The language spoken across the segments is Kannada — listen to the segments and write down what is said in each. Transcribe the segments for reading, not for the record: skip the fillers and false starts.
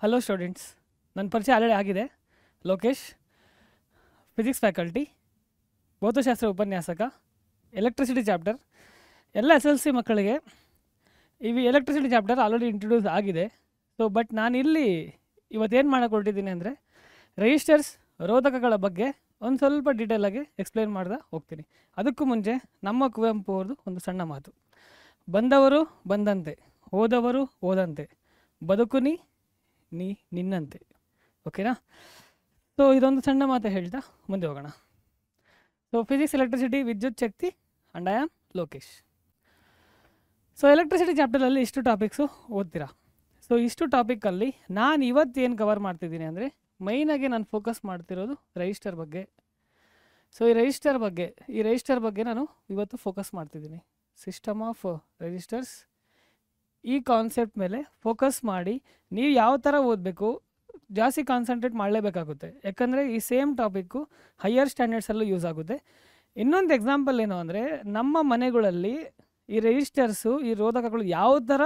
ಹಲೋ ಸ್ಟೂಡೆಂಟ್ಸ್, ನನ್ನ ಪರಿಚಯ ಆಲ್ರೆಡಿ ಆಗಿದೆ. ಲೋಕೇಶ್, ಫಿಸಿಕ್ಸ್ ಫ್ಯಾಕಲ್ಟಿ, ಭೌತಶಾಸ್ತ್ರ ಉಪನ್ಯಾಸಕ, ಎಲೆಕ್ಟ್ರಿಸಿಟಿ ಚಾಪ್ಟರ್. ಎಲ್ಲ SLC ಮಕ್ಕಳಿಗೆ ಇವು ಎಲೆಕ್ಟ್ರಿಸಿಟಿ ಚಾಪ್ಟರ್ ಆಲ್ರೆಡಿ ಇಂಟ್ರೊಡ್ಯೂಸ್ ಆಗಿದೆ. ಬಟ್ ನಾನು ಇಲ್ಲಿ ಇವತ್ತೇನು ಮಾಡೋಕೆ ಹೊರಟಿದ್ದೀನಿ ಅಂದರೆ ರೆಜಿಸ್ಟರ್ಸ್, ರೋಧಕಗಳ ಬಗ್ಗೆ ಒಂದು ಸ್ವಲ್ಪ ಡೀಟೇಲಾಗಿ ಎಕ್ಸ್ಪ್ಲೇನ್ ಮಾಡ್ದೆ ಹೋಗ್ತೀನಿ. ಅದಕ್ಕೂ ಮುಂಚೆ ನಮ್ಮ ಕುವೆಂಪು ಅವ್ರದ್ದು ಒಂದು ಸಣ್ಣ ಮಾತು: ಬಂದವರು ಬಂದಂತೆ, ಹೋದವರು ಹೋದಂತೆ, ಬದುಕುನಿ ನೀ ನಿನ್ನಂತೆ. ಓಕೆನಾ? ಇದೊಂದು ಸಣ್ಣ ಮಾತು ಹೇಳ್ತಾ ಮುಂದೆ ಹೋಗೋಣ. ಫಿಸಿಕ್ಸ್, ಎಲೆಕ್ಟ್ರಿಸಿಟಿ, ವಿದ್ಯುತ್ ಶಕ್ತಿ and I am Lokesh. Electricity ಚಾಪ್ಟರಲ್ಲಿ ಇಷ್ಟು ಟಾಪಿಕ್ಸು ಓದ್ತೀರಾ. ಇಷ್ಟು ಟಾಪಿಕಲ್ಲಿ ನಾನು ಇವತ್ತೇನು ಕವರ್ ಮಾಡ್ತಿದ್ದೀನಿ ಅಂದರೆ ಮೈನಾಗಿ ನಾನು ಫೋಕಸ್ ಮಾಡ್ತಿರೋದು ರೆಜಿಸ್ಟರ್ ಬಗ್ಗೆ. ಈ ರೆಜಿಸ್ಟರ್ ಬಗ್ಗೆ ನಾನು ಇವತ್ತು ಫೋಕಸ್ ಮಾಡ್ತಿದ್ದೀನಿ. ಸಿಸ್ಟಮ್ ಆಫ್ ರೆಜಿಸ್ಟರ್ಸ್, ಈ ಕಾನ್ಸೆಪ್ಟ್ ಮೇಲೆ ಫೋಕಸ್ ಮಾಡಿ ನೀವು ಯಾವ ಥರ ಓದಬೇಕು, ಜಾಸ್ತಿ ಕಾನ್ಸಂಟ್ರೇಟ್ ಮಾಡಲೇಬೇಕಾಗುತ್ತೆ. ಯಾಕಂದರೆ ಈ ಸೇಮ್ ಟಾಪಿಕ್ಕು ಹೈಯರ್ ಸ್ಟ್ಯಾಂಡರ್ಡ್ಸಲ್ಲೂ ಯೂಸ್ ಆಗುತ್ತೆ. ಇನ್ನೊಂದು ಎಕ್ಸಾಂಪಲ್ ಏನು ಅಂದರೆ, ನಮ್ಮ ಮನೆಗಳಲ್ಲಿ ಈ ರೆಜಿಸ್ಟರ್ಸು, ಈ ರೋಧಕಗಳು ಯಾವ ಥರ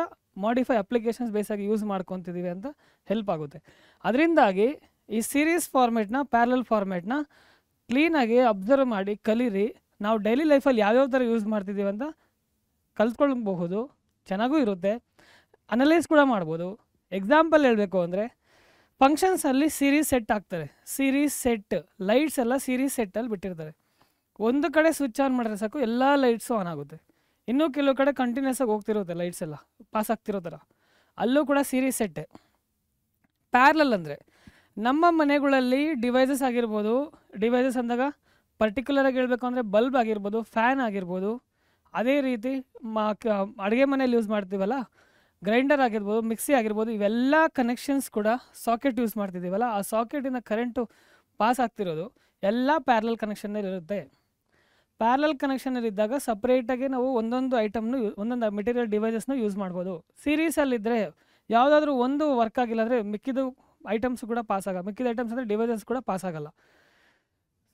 ಮಾಡಿಫೈ ಅಪ್ಲಿಕೇಶನ್ಸ್ ಬೇಸಾಗಿ ಯೂಸ್ ಮಾಡ್ಕೊತಿದ್ದೀವಿ ಅಂತ ಹೆಲ್ಪ್ ಆಗುತ್ತೆ. ಅದರಿಂದಾಗಿ ಈ ಸೀರೀಸ್ ಫಾರ್ಮೇಟ್ನ, ಪ್ಯಾರಲಲ್ ಫಾರ್ಮೇಟ್ನ ಕ್ಲೀನಾಗಿ ಅಬ್ಸರ್ವ್ ಮಾಡಿ ಕಲೀರಿ. ನಾವು ಡೈಲಿ ಲೈಫಲ್ಲಿ ಯಾವ್ಯಾವ ಥರ ಯೂಸ್ ಮಾಡ್ತಿದ್ದೀವಿ ಅಂತ ಕಲ್ತ್ಕೊಳ್ಬಹುದು. ಚೆನ್ನಾಗೂ ಇರುತ್ತೆ, ಅನಲೈಸ್ ಕೂಡ ಮಾಡ್ಬೋದು. ಎಕ್ಸಾಂಪಲ್ ಹೇಳಬೇಕು ಅಂದರೆ, ಫಂಕ್ಷನ್ಸಲ್ಲಿ ಸೀರೀಸ್ ಸೆಟ್ ಆಗ್ತಾರೆ. ಸೀರೀಸ್ ಸೆಟ್ ಲೈಟ್ಸ್ ಎಲ್ಲ ಸೀರೀಸ್ ಸೆಟ್ಟಲ್ಲಿ ಬಿಟ್ಟಿರ್ತಾರೆ. ಒಂದು ಕಡೆ ಸ್ವಿಚ್ ಆನ್ ಮಾಡಿದ್ರೆ ಸಾಕು, ಎಲ್ಲ ಲೈಟ್ಸು ಆನ್ ಆಗುತ್ತೆ. ಇನ್ನೂ ಕೆಲವು ಕಡೆ ಕಂಟಿನ್ಯೂಸ್ ಆಗಿ ಹೋಗ್ತಿರುತ್ತೆ, ಲೈಟ್ಸ್ ಎಲ್ಲ ಪಾಸ್ ಆಗ್ತಿರೋ ಥರ, ಅಲ್ಲೂ ಕೂಡ ಸೀರೀಸ್ ಸೆಟ್ಟೆ. ಪ್ಯಾರಲಲ್ ಅಂದರೆ ನಮ್ಮ ಮನೆಗಳಲ್ಲಿ ಡಿವೈಸಸ್ ಆಗಿರ್ಬೋದು. ಡಿವೈಸಸ್ ಅಂದಾಗ ಪರ್ಟಿಕ್ಯುಲರಾಗಿ ಹೇಳಬೇಕು ಅಂದರೆ ಬಲ್ಬ್ ಆಗಿರ್ಬೋದು, ಫ್ಯಾನ್ ಆಗಿರ್ಬೋದು. ಅದೇ ರೀತಿ ಅಡುಗೆ ಮನೇಲಿ ಯೂಸ್ ಮಾಡ್ತೀವಲ್ಲ, ಗ್ರೈಂಡರ್ ಆಗಿರ್ಬೋದು, ಮಿಕ್ಸಿ ಆಗಿರ್ಬೋದು, ಇವೆಲ್ಲ ಕನೆಕ್ಷನ್ಸ್ ಕೂಡ ಸಾಕೆಟ್ ಯೂಸ್ ಮಾಡ್ತಿದ್ದೀವಲ್ಲ, ಆ ಸಾಕೆಟಿನ ಕರೆಂಟು ಪಾಸ್ ಆಗ್ತಿರೋದು ಎಲ್ಲ ಪ್ಯಾರಲಲ್ ಕನೆಕ್ಷನ್ನಲ್ಲಿರುತ್ತೆ. ಪ್ಯಾರಲಲ್ ಕನೆಕ್ಷನಲ್ಲಿದ್ದಾಗ ಸಪ್ರೇಟಾಗಿ ನಾವು ಒಂದೊಂದು ಐಟಮ್ನು, ಒಂದೊಂದು ಮೆಟೀರಿಯಲ್ ಡಿವೈಸಸ್ನ ಯೂಸ್ ಮಾಡ್ಬೋದು. ಸೀರೀಸಲ್ಲಿದ್ದರೆ ಯಾವುದಾದ್ರೂ ಒಂದು ವರ್ಕ್ ಆಗಿಲ್ಲ ಅಂದರೆ ಮಿಕ್ಕಿದ ಐಟಮ್ಸ್ ಕೂಡ ಪಾಸ್ ಆಗಲ್ಲ. ಮಿಕ್ಕಿದ ಐಟಮ್ಸ್ ಅಂದರೆ ಡಿವೈಸಸ್ ಕೂಡ ಪಾಸ್ ಆಗಲ್ಲ.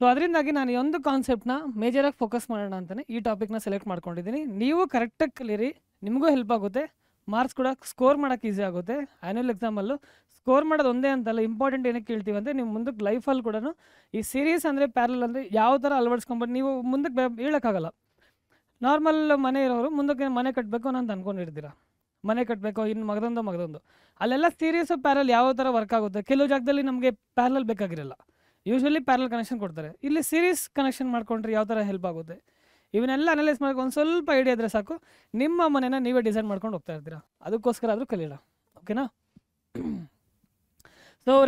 ಅದರಿಂದಾಗಿ ನಾನು ಈ ಒಂದು ಕಾನ್ಸೆಪ್ಟ್ನ ಮೇಜರಾಗಿ ಫೋಕಸ್ ಮಾಡೋಣ ಅಂತಲೇ ಈ ಟಾಪಿಕ್ನ ಸೆಲೆಕ್ಟ್ ಮಾಡ್ಕೊಂಡಿದ್ದೀನಿ. ನೀವು ಕರೆಕ್ಟಾಗಿ ಕಲೀರಿ, ನಿಮಗೂ ಹೆಲ್ಪ್ ಆಗುತ್ತೆ. ಮಾರ್ಕ್ಸ್ ಕೂಡ ಸ್ಕೋರ್ ಮಾಡೋಕ್ಕೆ ಈಸಿ ಆಗುತ್ತೆ. ಆ್ಯನ್ಯುವಲ್ ಎಕ್ಸಾಮಲ್ಲೂ ಸ್ಕೋರ್ ಮಾಡೋದು ಒಂದೇ ಅಂತಲ್ಲ, ಇಂಪಾರ್ಟೆಂಟ್ ಏನಕ್ಕೆ ಕೇಳ್ತೀವಿ ಅಂದರೆ, ನೀವು ಮುಂದಕ್ಕೆ ಲೈಫಲ್ಲಿ ಕೂಡ ಈ ಸೀರೀಸ್ ಅಂದರೆ, ಪ್ಯಾರಲಲ್ ಅಂದರೆ ಯಾವ ಥರ ಅಳವಡಿಸ್ಕೊಂಬಂದು ನೀವು ಮುಂದಕ್ಕೆ ಹೇಳೋಕ್ಕಾಗಲ್ಲ. ನಾರ್ಮಲ್ ಮನೆ ಇರೋರು ಮುಂದಕ್ಕೆ ಮನೆ ಕಟ್ಟಬೇಕು ಅಂತ ಅಂದ್ಕೊಂಡಿರ್ತೀರ, ಮನೆ ಕಟ್ಟಬೇಕು, ಇನ್ನು ಮಗದೊಂದು ಅಲ್ಲೆಲ್ಲ ಸೀರೀಸು ಪ್ಯಾರಲ್ ಯಾವ ಥರ ವರ್ಕ್ ಆಗುತ್ತೆ. ಕೆಲವು ಜಾಗದಲ್ಲಿ ನಮಗೆ ಪ್ಯಾರಲಲ್ ಬೇಕಾಗಿರಲ್ಲ, ಯೂಶ್ವಲಿ ಪ್ಯಾರಲಲ್ ಕನೆಕ್ಷನ್ ಕೊಡ್ತಾರೆ. ಇಲ್ಲಿ ಸೀರೀಸ್ ಕನೆಕ್ಷನ್ ಮಾಡ್ಕೊಂಡ್ರೆ ಯಾವ ಥರ ಹೆಲ್ಪ್ ಆಗುತ್ತೆ, ಇವನ್ನೆಲ್ಲ ಅನಲೈಸ್ ಮಾಡ್ಕೊಂಡು ಒಂದು ಸ್ವಲ್ಪ ಐಡಿಯಾ ಇದ್ದರೆ ಸಾಕು, ನಿಮ್ಮ ಮನೇನ ನೀವೇ ಡಿಸೈನ್ ಮಾಡ್ಕೊಂಡು ಹೋಗ್ತಾ ಇರ್ತೀರ. ಅದಕ್ಕೋಸ್ಕರ ಆದರೂ ಕಲಿಯೋಣ. ಓಕೆನಾ?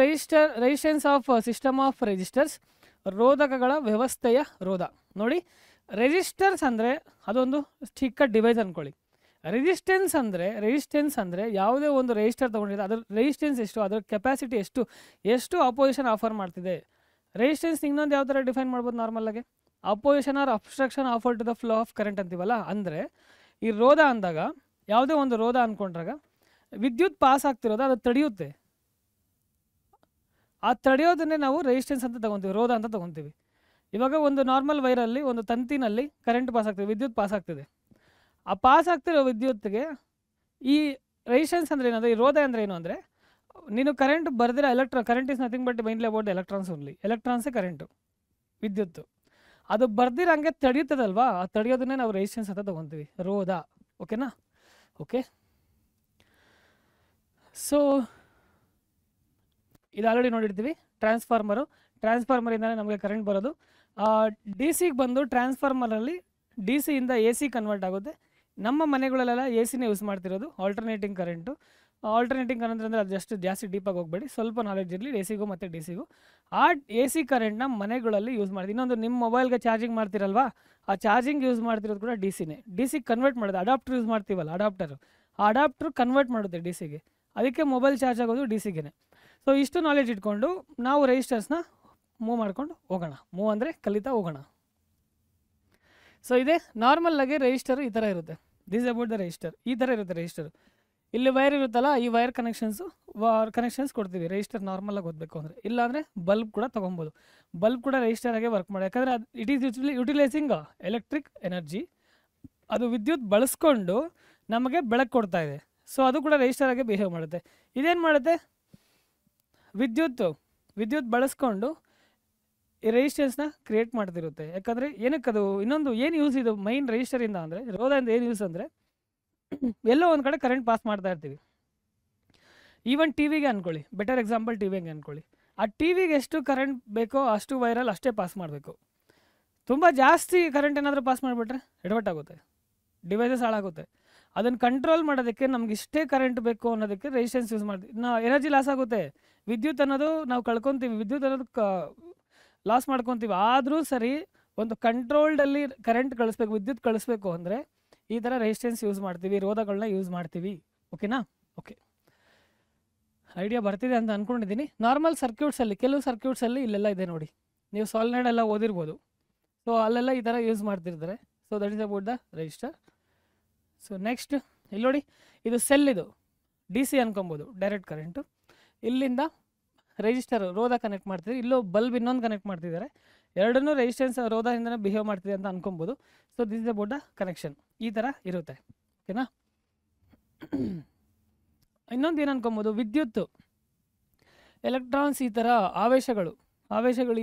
Resistance of system of resistors, ರೋಧಕಗಳ ವ್ಯವಸ್ಥೆಯ ರೋಧ. ನೋಡಿ, ರೆಜಿಸ್ಟರ್ಸ್ ಅಂದರೆ ಅದೊಂದು ಚಿಕ್ಕ ಡಿವೈಸ್ ಅಂದ್ಕೊಳ್ಳಿ. ರೆಜಿಸ್ಟೆನ್ಸ್ ಅಂದರೆ ಯಾವುದೇ ಒಂದು ರೆಜಿಸ್ಟರ್ ತೊಗೊಂಡಿದೆ, ಅದರ ರೆಜಿಸ್ಟೆನ್ಸ್ ಎಷ್ಟು, ಅದರ ಕೆಪಾಸಿಟಿ ಎಷ್ಟು ಆಪೋಸಿಷನ್ ಆಫರ್ ಮಾಡ್ತಿದೆ. ರೆಜಿಸ್ಟೆನ್ಸ್ ಇನ್ನೊಂದು ಯಾವ ಥರ ಡಿಫೈನ್ ಮಾಡ್ಬೋದು ನಾರ್ಮಲಾಗಿ, opposition or obstruction offer to the flow of current ಅಂತೀವಲ್ಲ. ಅಂದರೆ ಈ ರೋಧ ಅಂದಾಗ, ಯಾವುದೇ ಒಂದು ರೋಧ ಅಂದ್ಕೊಂಡ್ರಾಗ ವಿದ್ಯುತ್ ಪಾಸ್ ಆಗ್ತಿರೋದು ಅದು ತಡೆಯುತ್ತೆ. ಆ ತಡೆಯೋದನ್ನೇ ನಾವು ರೆಜಿಸ್ಟೆನ್ಸ್ ಅಂತ ತೊಗೊತೀವಿ, ರೋಧ ಅಂತ ತೊಗೊತೀವಿ. ಇವಾಗ ಒಂದು ನಾರ್ಮಲ್ ವೈರಲ್ಲಿ, ಒಂದು ತಂತಿನಲ್ಲಿ ಕರೆಂಟ್ ಪಾಸ್ ಆಗ್ತಿದೆ, ವಿದ್ಯುತ್ ಪಾಸ್ ಆಗ್ತಿದೆ. ಆ ಪಾಸ್ ಆಗ್ತಿರೋ ವಿದ್ಯುತ್ಗೆ ಈ ರೆಜಿಸ್ಟೆನ್ಸ್ ಅಂದರೆ ಏನಂದರೆ, ಈ ರೋಧ ಅಂದರೆ ಏನು ಅಂದರೆ, ನೀನು ಕರೆಂಟ್ ಬರ್ದಿರೋ current is nothing but mainly about electrons only. ಎಲೆಕ್ಟ್ರಾನ್ಸೇ ಕರೆಂಟು, ವಿದ್ಯುತ್ತು. ಅದು ಬರ್ದಿರಂಗೆ ತಡೆಯುತ್ತದಲ್ವಾ, ಆ ತಡೆಯೋದನ್ನೇ ನಾವು ರೆಜಿಸ್ಟೆನ್ಸ್ ಅಂತ ತೊಗೊತೀವಿ, ರೋಧ. ಓಕೆನಾ? ಓಕೆ. ಇದು ಆಲ್ರೆಡಿ ನೋಡಿರ್ತೀವಿ. ಟ್ರಾನ್ಸ್ಫಾರ್ಮರಿಂದಲೇ ನಮಗೆ ಕರೆಂಟ್ ಬರೋದು. DC-ಗೆ ಬಂದು ಟ್ರಾನ್ಸ್ಫಾರ್ಮರಲ್ಲಿ DC-ಯಿಂದ AC ಕನ್ವರ್ಟ್ ಆಗುತ್ತೆ. ನಮ್ಮ ಮನೆಗಳಲ್ಲೆಲ್ಲ AC-ನೇ ಯೂಸ್ ಮಾಡ್ತಿರೋದು. ಆಲ್ಟರ್ನೇಟಿಂಗ್ ಕರೆಂಟ್ ಅಂದರೆ ಅದು ಜಾಸ್ತಿ ಡೀಪಾಗಿ ಹೋಗಬೇಡಿ, ಸ್ವಲ್ಪ ನಾಲೆಡ್ಜ್ ಇರಲಿ AC-ಗೂ ಮತ್ತು DC-ಗೂ. ಆ AC ಕರೆಂಟ್ನ ಮನೆಗಳಲ್ಲಿ ಯೂಸ್ ಮಾಡ್ತೀವಿ. ಇನ್ನೊಂದು, ನಿಮ್ಮ ಮೊಬೈಲ್ಗೆ ಚಾರ್ಜಿಂಗ್ ಮಾಡ್ತಿರಲ್ವಾ, ಆ ಚಾರ್ಜಿಂಗ್ ಯೂಸ್ ಮಾಡ್ತಿರೋದು ಕೂಡ DC-ನೇ. DC ಕನ್ವರ್ಟ್ ಮಾಡೋದು, ಅಡಾಪ್ಟರ್ ಯೂಸ್ ಮಾಡ್ತೀವಲ್ಲ, ಆ ಅಡಾಪ್ಟರ್ ಕನ್ವರ್ಟ್ ಮಾಡುತ್ತೆ DC-ಗೆ. ಅದಕ್ಕೆ ಮೊಬೈಲ್ ಚಾರ್ಜ್ ಆಗೋದು DC-ಗೆ. ಇಷ್ಟು ನಾಲೆಡ್ಜ್ ಇಟ್ಕೊಂಡು ನಾವು ರೆಜಿಸ್ಟರ್ಸ್ನ ಮೂವ್ ಮಾಡ್ಕೊಂಡು ಹೋಗೋಣ. ಮೂವ್ ಅಂದರೆ ಕಲಿತಾ ಹೋಗೋಣ. ಇದೇ ನಾರ್ಮಲ್ಲಾಗಿ ರೆಜಿಸ್ಟರ್ ಈ ಥರ ಇರುತ್ತೆ. This about the register. ಈ ಥರ ಇರುತ್ತೆ ರೆಜಿಸ್ಟರ್. ಇಲ್ಲಿ ವೈರ್ ಇರುತ್ತಲ್ಲ, ಈ ವೈರ್ ಕನೆಕ್ಷನ್ಸ್ ಕೊಡ್ತೀವಿ ರೆಜಿಸ್ಟರ್ ನಾರ್ಮಲಾಗಿ ಓದಬೇಕು ಅಂದರೆ. ಇಲ್ಲಾಂದರೆ ಬಲ್ಬ್ ಕೂಡ ತೊಗೊಬೋದು. ಬಲ್ಬ್ ಕೂಡ ರೆಜಿಸ್ಟರ್ ಆಗಿ ವರ್ಕ್ ಮಾಡಿ, ಯಾಕಂದರೆ it is utilising electric energy. ಅದು ವಿದ್ಯುತ್ ಬಳಸ್ಕೊಂಡು ನಮಗೆ ಬೆಳಕು ಕೊಡ್ತಾ ಇದೆ. ಅದು ಕೂಡ ರೆಜಿಸ್ಟರ್ ಆಗಿ ಬಿಹೇವ್ ಮಾಡುತ್ತೆ. ಇದೇನು ಮಾಡುತ್ತೆ, ವಿದ್ಯುತ್ ಬಳಸ್ಕೊಂಡು ಈ ರೆಸಿಸ್ಟೆನ್ಸ್ನ ಕ್ರಿಯೇಟ್ ಮಾಡ್ತಿರುತ್ತೆ. ಯಾಕಂದರೆ ಏನಕ್ಕದು ಇನ್ನೊಂದು ಏನು ಯೂಸ್ ಇದು ಮೈನ್ ರೆಜಿಸ್ಟರಿಂದ ಅಂದರೆ ರೋಧದಿಂದ ಏನು ಯೂಸ್ ಅಂದರೆ ಎಲ್ಲೋ ಒಂದು ಕಡೆ ಕರೆಂಟ್ ಪಾಸ್ ಮಾಡ್ತಾ ಇರ್ತೀವಿ. ಈವನ್ ಟಿ ವಿಗೆ ಅಂದ್ಕೊಳ್ಳಿ, ಬೆಟರ್ ಎಕ್ಸಾಂಪಲ್ ಟಿ ವಿಗೆ ಅಂದ್ಕೊಳ್ಳಿ. ಆ ಟಿ ವಿಗೆ ಎಷ್ಟು ಕರೆಂಟ್ ಬೇಕೋ ಅಷ್ಟು ವೈರಲ್ಲಿ ಅಷ್ಟೇ ಪಾಸ್ ಮಾಡಬೇಕು. ತುಂಬ ಜಾಸ್ತಿ ಕರೆಂಟ್ ಏನಾದರೂ ಪಾಸ್ ಮಾಡಿಬಿಟ್ರೆ ಎಡವಟ್ಟಾಗುತ್ತೆ, ಡಿವೈಸಸ್ ಹಾಳಾಗುತ್ತೆ. ಅದನ್ನು ಕಂಟ್ರೋಲ್ ಮಾಡೋದಕ್ಕೆ ನಮ್ಗೆ ಇಷ್ಟೇ ಕರೆಂಟ್ ಬೇಕು ಅನ್ನೋದಕ್ಕೆ ರೆಸಿಸ್ಟೆನ್ಸ್ ಯೂಸ್ ಮಾಡ್ತೀವಿ. ಎನರ್ಜಿ ಲಾಸ್ ಆಗುತ್ತೆ, ವಿದ್ಯುತ್ ಅನ್ನೋದು ನಾವು ಕಳ್ಕೊತೀವಿ, ವಿದ್ಯುತ್ ಅನ್ನೋದು ಲಾಸ್ ಮಾಡ್ಕೊತೀವಿ. ಆದರೂ ಸರಿ ಒಂದು ಕಂಟ್ರೋಲ್ಡಲ್ಲಿ ಕರೆಂಟ್ ಕಳಿಸ್ಬೇಕು, ವಿದ್ಯುತ್ ಕಳಿಸ್ಬೇಕು ಅಂದರೆ ಈ ಥರ ರೆಸಿಸ್ಟೆನ್ಸ್ ಯೂಸ್ ಮಾಡ್ತೀವಿ, ರೋಧಗಳನ್ನ ಯೂಸ್ ಮಾಡ್ತೀವಿ. ಓಕೆನಾ? ಓಕೆ, ಐಡಿಯಾ ಬರ್ತಿದೆ ಅಂತ ಅಂದ್ಕೊಂಡಿದ್ದೀನಿ. ನಾರ್ಮಲ್ ಸರ್ಕ್ಯೂಟ್ಸಲ್ಲಿ ಕೆಲವು ಸರ್ಕ್ಯೂಟ್ಸಲ್ಲಿ ಇಲ್ಲೆಲ್ಲ ಇದೆ ನೋಡಿ, ನೀವು ಸಾಲಿನಾಯ್ಡ್ ಎಲ್ಲ ಓದಿರ್ಬೋದು. ಸೊ ಅಲ್ಲೆಲ್ಲ ಈ ಥರ ಯೂಸ್ ಮಾಡ್ತಿರ್ತಾರೆ. So that is about the register. So next ಇಲ್ಲಿ ನೋಡಿ, ಇದು ಸೆಲ್, ಇದು ಡಿ ಸಿ ಅನ್ಕೊಬೋದು, ಡೈರೆಕ್ಟ್ ಕರೆಂಟು. ಇಲ್ಲಿಂದ ರೆಜಿಸ್ಟರ್ ರೋಧ ಕನೆಕ್ಟ್ ಮಾಡ್ತಿದ್ದಾರೆ, ಇಲ್ಲೂ ಬಲ್ಬ್ ಇನ್ನೊಂದು ಕನೆಕ್ಟ್ ಮಾಡ್ತಿದ್ದಾರೆ. ಎರಡನ್ನೂ ರೆಸಿಸ್ಟೆನ್ಸ್ ರೋಧದಿಂದನೇ ಬಿಹೇವ್ ಮಾಡ್ತಿದೆ ಅಂತ ಅನ್ಕೊಬೋದು. So this is about the connection. ಈ ಥರ ಇರುತ್ತೆ. ಓಕೆನಾ? ಇನ್ನೊಂದು ಏನು ಅನ್ಕೊಬೋದು, ವಿದ್ಯುತ್ತು ಎಲೆಕ್ಟ್ರಾನ್ಸ್ ಈ ಥರ ಆವೇಶಗಳು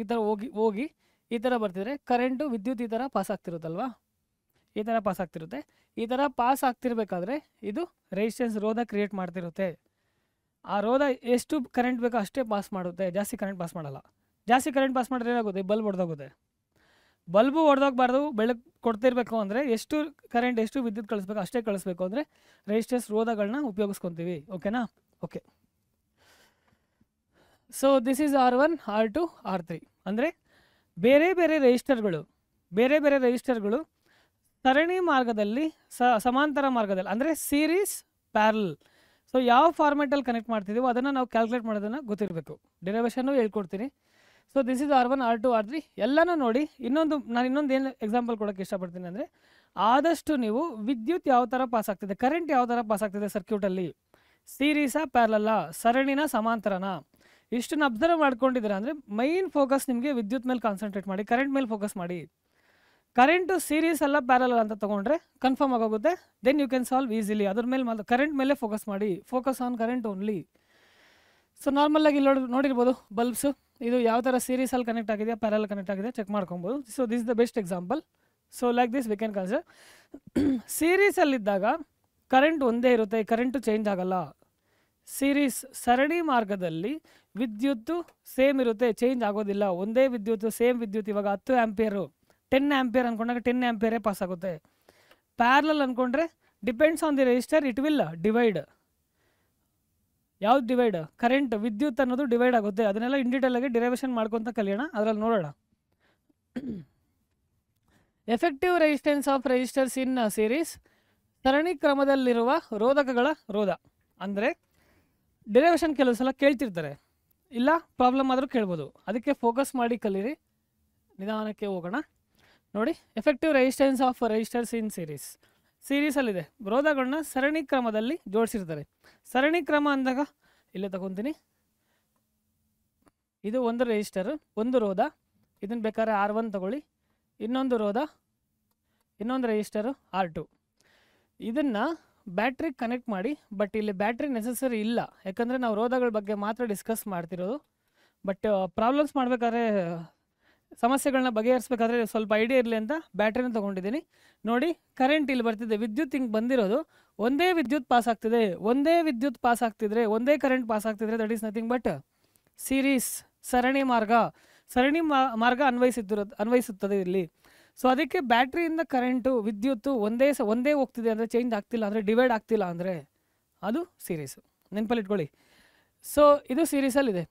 ಈ ಥರ ಹೋಗಿ ಈ ಥರ ಬರ್ತಿದ್ರೆ ಕರೆಂಟು ವಿದ್ಯುತ್ ಈ ಥರ ಪಾಸ್ ಆಗ್ತಿರುತ್ತಲ್ವಾ, ಈ ಥರ ಪಾಸ್ ಆಗ್ತಿರುತ್ತೆ. ಈ ಥರ ಪಾಸ್ ಆಗ್ತಿರ್ಬೇಕಾದ್ರೆ ಇದು ರೆಸಿಸ್ಟೆನ್ಸ್ ರೋಧ ಕ್ರಿಯೇಟ್ ಮಾಡ್ತಿರುತ್ತೆ. ಆ ರೋಧ ಎಷ್ಟು ಕರೆಂಟ್ ಬೇಕೋ ಅಷ್ಟೇ ಪಾಸ್ ಮಾಡುತ್ತೆ, ಜಾಸ್ತಿ ಕರೆಂಟ್ ಪಾಸ್ ಮಾಡಲ್ಲ. ಜಾಸ್ತಿ ಕರೆಂಟ್ ಪಾಸ್ ಮಾಡಿದ್ರೆ ಏನಾಗುತ್ತೆ, ಬಲ್ಬ್ ಹೊಡೆದೋಗುತ್ತೆ. ಬಲ್ಬು ಹೊಡೆದೋಗ್ಬಾರ್ದು, ಬೆಳಕು ಕೊಡ್ತಿರ್ಬೇಕು ಅಂದರೆ ಎಷ್ಟು ಕರೆಂಟ್ ಎಷ್ಟು ವಿದ್ಯುತ್ ಕಳಿಸ್ಬೇಕು ಅಷ್ಟೇ ಕಳಿಸ್ಬೇಕು ಅಂದರೆ ರೆಸಿಸ್ಟೆನ್ಸ್ ರೋಧಗಳನ್ನ ಉಪಯೋಗಿಸ್ಕೊತೀವಿ. ಓಕೆನಾ? Okay, so this is R1 R2 R3 ಅಂದರೆ ಬೇರೆ ಬೇರೆ ರೆಜಿಸ್ಟರ್ಗಳು ಸರಣಿ ಮಾರ್ಗದಲ್ಲಿ ಸಮಾಂತರ ಮಾರ್ಗದಲ್ಲಿ ಅಂದರೆ ಸೀರೀಸ್ ಪ್ಯಾರಲ್. ಸೊ ಯಾವ ಫಾರ್ಮೆಟಲ್ಲಿ ಕನೆಕ್ಟ್ ಮಾಡ್ತಿದ್ದೀವೋ ಅದನ್ನು ನಾವು ಕ್ಯಾಲ್ಕುಲೇಟ್ ಮಾಡೋದನ್ನು ಗೊತ್ತಿರಬೇಕು. ಡಿರೈವೇಷನ್ನು ಹೇಳ್ಕೊಡ್ತೀನಿ. So this is R1 R2 R3 ಎಲ್ಲನೂ ನೋಡಿ. ನಾನು ಇನ್ನೊಂದು ಏನು ಎಕ್ಸಾಂಪಲ್ ಕೊಡೋಕ್ಕೆ ಇಷ್ಟಪಡ್ತೀನಿ ಅಂದರೆ ಆದಷ್ಟು ನೀವು ವಿದ್ಯುತ್ ಯಾವ ಥರ ಪಾಸ್ ಆಗ್ತಿದೆ, ಕರೆಂಟ್ ಯಾವ ಥರ ಪಾಸ್ ಆಗ್ತಿದೆ ಸರ್ಕ್ಯೂಟಲ್ಲಿ, ಸೀರೀಸಾ ಪ್ಯಾರಲಲ್ಲ, ಸರಣಿನ ಸಮಾಂತರನ, ಇಷ್ಟನ್ನು ಅಬ್ಸರ್ವ್ ಮಾಡ್ಕೊಂಡಿದ್ದೀರಾ ಅಂದರೆ ಮೈನ್ ಫೋಕಸ್ ನಿಮಗೆ ವಿದ್ಯುತ್ ಮೇಲೆ ಕಾನ್ಸಂಟ್ರೇಟ್ ಮಾಡಿ, ಕರೆಂಟ್ ಮೇಲೆ ಫೋಕಸ್ ಮಾಡಿ. ಕರೆಂಟು ಸೀರೀಸ್ ಅಲ್ಲ ಪ್ಯಾರಲಲ್ ಅಂತ ತೊಗೊಂಡ್ರೆ ಕನ್ಫರ್ಮ್ ಆಗೋಗುತ್ತೆ. Then you can solve easily. ಅದ್ರ ಮೇಲೆ ಕರೆಂಟ್ ಮೇಲೆ ಫೋಕಸ್ ಮಾಡಿ, focus on current only. So ನಾರ್ಮಲಾಗಿ ಇಲ್ಲಿ ನೋಡಿರ್ಬೋದು ಬಲ್ಬ್ಸು, ಇದು ಯಾವ ಥರ ಸೀರೀಸಲ್ಲಿ ಕನೆಕ್ಟ್ ಆಗಿದೆಯಾ ಪ್ಯಾರಲ್ ಕನೆಕ್ಟ್ ಆಗಿದೆ ಚೆಕ್ ಮಾಡ್ಕೊಬೋದು. So this is the best example. So like this we can consider. ಸೀರೀಸಲ್ಲಿದ್ದಾಗ ಕರೆಂಟ್ ಒಂದೇ ಇರುತ್ತೆ, ಕರೆಂಟು ಚೇಂಜ್ ಆಗಲ್ಲ. ಸರಣಿ ಮಾರ್ಗದಲ್ಲಿ ವಿದ್ಯುತ್ತು ಸೇಮ್ ಇರುತ್ತೆ, ಚೇಂಜ್ ಆಗೋದಿಲ್ಲ. ಒಂದೇ ವಿದ್ಯುತ್, ಸೇಮ್ ವಿದ್ಯುತ್. ಇವಾಗ 10 ಆಂಪಿಯರು 10 ಆಂಪಿಯರ್ ಅಂದ್ಕೊಂಡಾಗ 10 ಆಂಪಿಯರೇ ಪಾಸ್ ಆಗುತ್ತೆ. ಪ್ಯಾರಲಲ್ ಅಂದ್ಕೊಂಡ್ರೆ depends on the register, it will divide. ಯಾವ್ದು ಡಿವೈಡ್? ಕರೆಂಟ್, ವಿದ್ಯುತ್ ಅನ್ನೋದು ಡಿವೈಡ್ ಆಗುತ್ತೆ. ಅದನ್ನೆಲ್ಲ ಇನ್ ಡೀಟೇಲ್ ಆಗಿ ಡಿರೈವೇಷನ್ ಮಾಡ್ಕೊತ ಕಲಿಯೋಣ, ಅದರಲ್ಲಿ ನೋಡೋಣ. Effective resistance of registers in series, ಸರಣಿ ಕ್ರಮದಲ್ಲಿರುವ ರೋಧಕಗಳ ರೋಧ. ಅಂದರೆ ಡಿರೈವೇಷನ್ ಕೆಲವು ಸಲ ಕೇಳ್ತಿರ್ತಾರೆ, ಇಲ್ಲ ಪ್ರಾಬ್ಲಮ್ ಆದರೂ ಕೇಳ್ಬೋದು. ಅದಕ್ಕೆ ಫೋಕಸ್ ಮಾಡಿ ಕಲೀರಿ. ನಿಧಾನಕ್ಕೆ ಹೋಗೋಣ. ನೋಡಿ, ಎಫೆಕ್ಟಿವ್ ರೆಸಿಸ್ಟೆನ್ಸ್ ಆಫ್ ರೆಜಿಸ್ಟರ್ಸ್ ಇನ್ ಸೀರೀಸಲ್ಲಿದೆ. ರೋಧಗಳನ್ನ ಸರಣಿ ಕ್ರಮದಲ್ಲಿ ಜೋಡಿಸಿರ್ತಾರೆ. ಸರಣಿ ಕ್ರಮ ಅಂದಾಗ ಇಲ್ಲೇ ತಗೊತೀನಿ. ಇದು ಒಂದು ರೆಜಿಸ್ಟರ್, ಒಂದು ರೋಧ. ಇದನ್ನು ಬೇಕಾದ್ರೆ R1 ತಗೊಳ್ಳಿ. ಇನ್ನೊಂದು ರೋಧ, ಇನ್ನೊಂದು ರೆಜಿಸ್ಟರು R2. ಇದನ್ನು ಬ್ಯಾಟ್ರಿಗೆ ಕನೆಕ್ಟ್ ಮಾಡಿ. ಬಟ್ ಇಲ್ಲಿ ಬ್ಯಾಟ್ರಿ ನೆಸೆಸರಿ ಇಲ್ಲ, ಯಾಕಂದರೆ ನಾವು ರೋಧಗಳ ಬಗ್ಗೆ ಮಾತ್ರ ಡಿಸ್ಕಸ್ ಮಾಡ್ತಿರೋದು. ಬಟ್ ಪ್ರಾಬ್ಲಮ್ಸ್ ಮಾಡಬೇಕಾದ್ರೆ, ಸಮಸ್ಯೆಗಳನ್ನ ಬಗೆಹರಿಸ್ಬೇಕಾದ್ರೆ ಸ್ವಲ್ಪ ಐಡಿಯಾ ಇರಲಿ ಅಂತ ಬ್ಯಾಟ್ರಿನ ತೊಗೊಂಡಿದ್ದೀನಿ. ನೋಡಿ, ಕರೆಂಟ್ ಇಲ್ಲಿ ಬರ್ತಿದೆ, ವಿದ್ಯುತ್ ಹಿಂಗೆ ಬಂದಿರೋದು. ಒಂದೇ ವಿದ್ಯುತ್ ಪಾಸ್ ಆಗ್ತಿದೆ. ಒಂದೇ ವಿದ್ಯುತ್ ಪಾಸ್ ಆಗ್ತಿದ್ರೆ, ಒಂದೇ ಕರೆಂಟ್ ಪಾಸ್ ಆಗ್ತಿದ್ರೆ that is nothing but series, ಸರಣಿ ಮಾರ್ಗ ಅನ್ವಯಿಸುತ್ತದೆ ಇಲ್ಲಿ. ಸೊ ಅದಕ್ಕೆ ಬ್ಯಾಟ್ರಿಯಿಂದ ಕರೆಂಟು, ವಿದ್ಯುತ್ತು ಒಂದೇ ಹೋಗ್ತಿದೆ ಅಂದರೆ, ಚೇಂಜ್ ಆಗ್ತಿಲ್ಲ ಅಂದರೆ, ಡಿವೈಡ್ ಆಗ್ತಿಲ್ಲ ಅಂದರೆ ಅದು ಸೀರೀಸು. ನೆನಪಲ್ಲಿ ಇಟ್ಕೊಳ್ಳಿ. ಸೊ ಇದು ಸೀರೀಸಲ್ಲಿದೆ.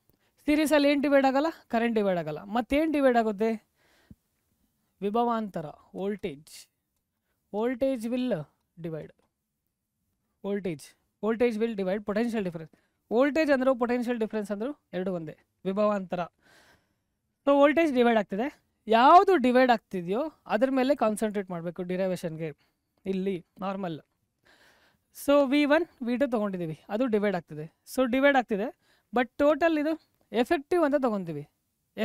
ಸೀರೀಸಲ್ಲಿ ಏನು ಡಿವೈಡ್ ಆಗಲ್ಲ? ಕರೆಂಟ್ ಡಿವೈಡ್ ಆಗಲ್ಲ. ಮತ್ತೇನು ಡಿವೈಡ್ ಆಗುತ್ತೆ? ವಿಭವಾಂತರ, voltage will divide. Voltage will divide potential difference. Voltage ಅಂದರೂ ಪೊಟೆನ್ಷಿಯಲ್ ಡಿಫರೆನ್ಸ್ ಅಂದರೂ ಎರಡು ಒಂದೇ, ವಿಭವಾಂತರ. ಸೊ ವೋಲ್ಟೇಜ್ ಡಿವೈಡ್ ಆಗ್ತಿದೆ. ಯಾವುದು ಡಿವೈಡ್ ಆಗ್ತಿದೆಯೋ ಅದ್ರ ಮೇಲೆ ಕಾನ್ಸಂಟ್ರೇಟ್ ಮಾಡಬೇಕು ಡಿರೈವೇಷನ್ಗೆ. ಇಲ್ಲಿ ನಾರ್ಮಲ್. ಸೊ V1 V2 ತೊಗೊಂಡಿದ್ದೀವಿ, ಅದು ಡಿವೈಡ್ ಆಗ್ತಿದೆ. ಸೊ ಡಿವೈಡ್ ಆಗ್ತಿದೆ, ಬಟ್ ಟೋಟಲ್ ಇದು ಎಫೆಕ್ಟಿವ್ ಅಂತ ತೊಗೊತೀವಿ.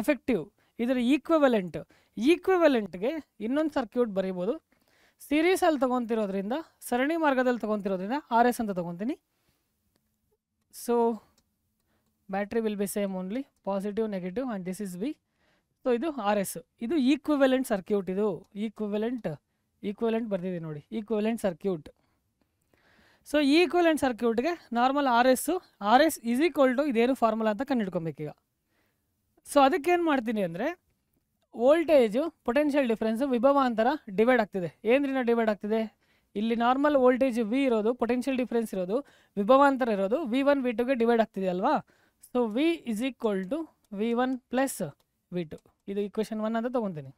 ಎಫೆಕ್ಟಿವ್ ಇದರ ಈಕ್ವಿವೆಲೆಂಟ್ಗೆ ಇನ್ನೊಂದು ಸರ್ಕ್ಯೂಟ್ ಬರೀಬೋದು. ಸೀರೀಸಲ್ಲಿ ತೊಗೊತಿರೋದ್ರಿಂದ, ಸರಣಿ ಮಾರ್ಗದಲ್ಲಿ ತೊಗೊತಿರೋದ್ರಿಂದ RS ಅಂತ ತೊಗೊತೀನಿ. So battery will be same only positive negative and this is V. So ಇದು ಆರ್ ಎಸ್. ಇದು ಈಕ್ವಿವೆಲೆಂಟ್ ಸರ್ಕ್ಯೂಟ್. ಇದು ಈಕ್ವಿವೆಲೆಂಟ್ ಬರ್ತಿದೆ ನೋಡಿ, ಈಕ್ವಿವೆಲೆಂಟ್ ಸರ್ಕ್ಯೂಟ್. ಸೊ ಈಕ್ವಿವೆಲೆಂಟ್ ಸರ್ಕ್ಯೂಟ್ಗೆ normal R S is equal to ಇದೇನು ಫಾರ್ಮುಲಾ ಅಂತ ಕಂಡುಹಿಡ್ಕೊಬೇಕೀಗ. ಸೊ ಅದಕ್ಕೇನು ಮಾಡ್ತೀನಿ ಅಂದರೆ, ವೋಲ್ಟೇಜು ಪೊಟೆನ್ಷಿಯಲ್ ಡಿಫ್ರೆನ್ಸು ವಿಭವಾಂತರ ಡಿವೈಡ್ ಆಗ್ತಿದೆ. ಏನರಿಂದ ಡಿವೈಡ್ ಆಗ್ತಿದೆ? ಇಲ್ಲಿ ನಾರ್ಮಲ್ ವೋಲ್ಟೇಜ್ ವಿ ಇರೋದು, ಪೊಟೆನ್ಷಿಯಲ್ ಡಿಫ್ರೆನ್ಸ್ ಇರೋದು, ವಿಭವಾಂತರ ಇರೋದು V1 V2ಗೆ ಡಿವೈಡ್ ಆಗ್ತಿದೆ ಅಲ್ವಾ. So V is equal to V1 plus V2. ಇದು ಈಕ್ವೇಷನ್ 1 ಅಂತ ತೊಗೊತೀನಿ.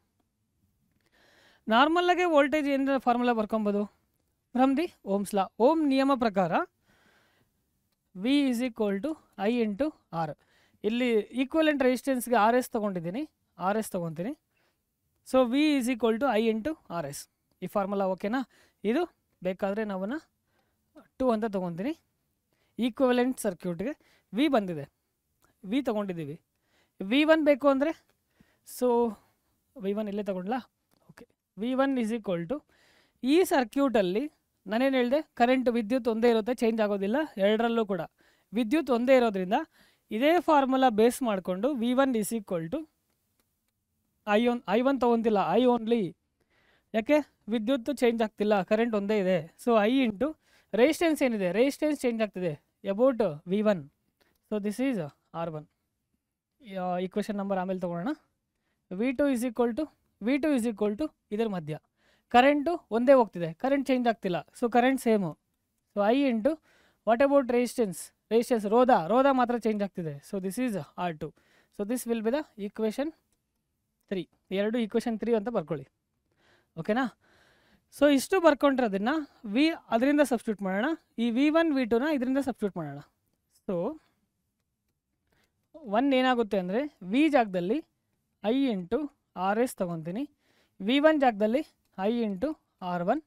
ನಾರ್ಮಲಾಗೆ ವೋಲ್ಟೇಜ್ ಏನಿದೆ ಫಾರ್ಮುಲಾ ಬರ್ಕೊಬೋದು from the Ohm's law. Ohm ನಿಯಮ ಪ್ರಕಾರ V is equal to I into R. ಇಲ್ಲಿ ಈಕ್ವಲೆಂಟ್ ರೆಸಿಸ್ಟೆನ್ಸ್ಗೆ ಆರ್ ಎಸ್ ತೊಗೊತೀನಿ. So V is equal to I into R S. ಈ ಫಾರ್ಮುಲಾ ಓಕೆನಾ? ಇದು ಬೇಕಾದರೆ ನಾವನ್ನ 2 ಅಂತ ತೊಗೊತೀನಿ. ಈಕ್ವಲೆಂಟ್ ಸರ್ಕ್ಯೂಟ್ಗೆ ವಿ ಬಂದಿದೆ, ವಿ ತೊಗೊಂಡಿದ್ದೀವಿ. V1 ಬೇಕು ಅಂದರೆ, ಸೊ V1 ಇಲ್ಲೇ ತೊಗೊಂಡ್ಲಾ? Okay. V1 is equal to, ಈ ಸರ್ಕ್ಯೂಟಲ್ಲಿ ನಾನೇನು ಹೇಳಿದೆ, ಕರೆಂಟ್ ವಿದ್ಯುತ್ ಒಂದೇ ಇರುತ್ತೆ, ಚೇಂಜ್ ಆಗೋದಿಲ್ಲ ಎರಡರಲ್ಲೂ ಕೂಡ. ವಿದ್ಯುತ್ ಒಂದೇ ಇರೋದ್ರಿಂದ ಇದೇ ಫಾರ್ಮುಲಾ ಬೇಸ್ ಮಾಡಿಕೊಂಡು V1 is equal to I1 ತೊಗೊತಿಲ್ಲ, ಐ ಓನ್ಲಿ. ಯಾಕೆ? ವಿದ್ಯುತ್ ಚೇಂಜ್ ಆಗ್ತಿಲ್ಲ, ಕರೆಂಟ್ ಒಂದೇ ಇದೆ. ಸೊ ಐ ಇಂಟು ರೆಸಿಸ್ಟೆನ್ಸ್ ಏನಿದೆ, ರೆಸಿಸ್ಟೆನ್ಸ್ ಚೇಂಜ್ ಆಗ್ತಿದೆ about V1. So this is R1. Equation number ಆಮೇಲೆ ತೊಗೊಳ್ಳೋಣ. V2 ಇಸ್ ಈಕ್ವಲ್ ಟು ಇದರ ಮಧ್ಯ ಕರೆಂಟು ಒಂದೇ ಹೋಗ್ತಿದೆ, ಕರೆಂಟ್ ಚೇಂಜ್ ಆಗ್ತಿಲ್ಲ, so current same. So I into what about resistance ರೋಧ ಮಾತ್ರ ಚೇಂಜ್ ಆಗ್ತಿದೆ. So this is R2. So this will be the equation 3. ಎರಡು ಈಕ್ವೇಷನ್ 3 ಅಂತ ಬರ್ಕೊಳ್ಳಿ, ಓಕೆನಾ? ಸೊ ಇಷ್ಟು ಬರ್ಕೊಂಡ್ರೆ ಅದನ್ನು ಅದರಿಂದ ಸಬ್ಸ್ಟಿಟ್ಯೂಟ್ ಮಾಡೋಣ. ಈ V1 V2ನ ಇದರಿಂದ ಸಬ್ಸ್ಟಿಟ್ಯೂಟ್ ಮಾಡೋಣ. ಸೊ 1 ಏನಾಗುತ್ತೆ ಅಂದರೆ, ವಿ ಜಾಗದಲ್ಲಿ ಐ ಇಂಟು ಆರ್ ಎಸ್ ತೊಗೊತೀನಿ. V1 ಜಾಗದಲ್ಲಿ I into R1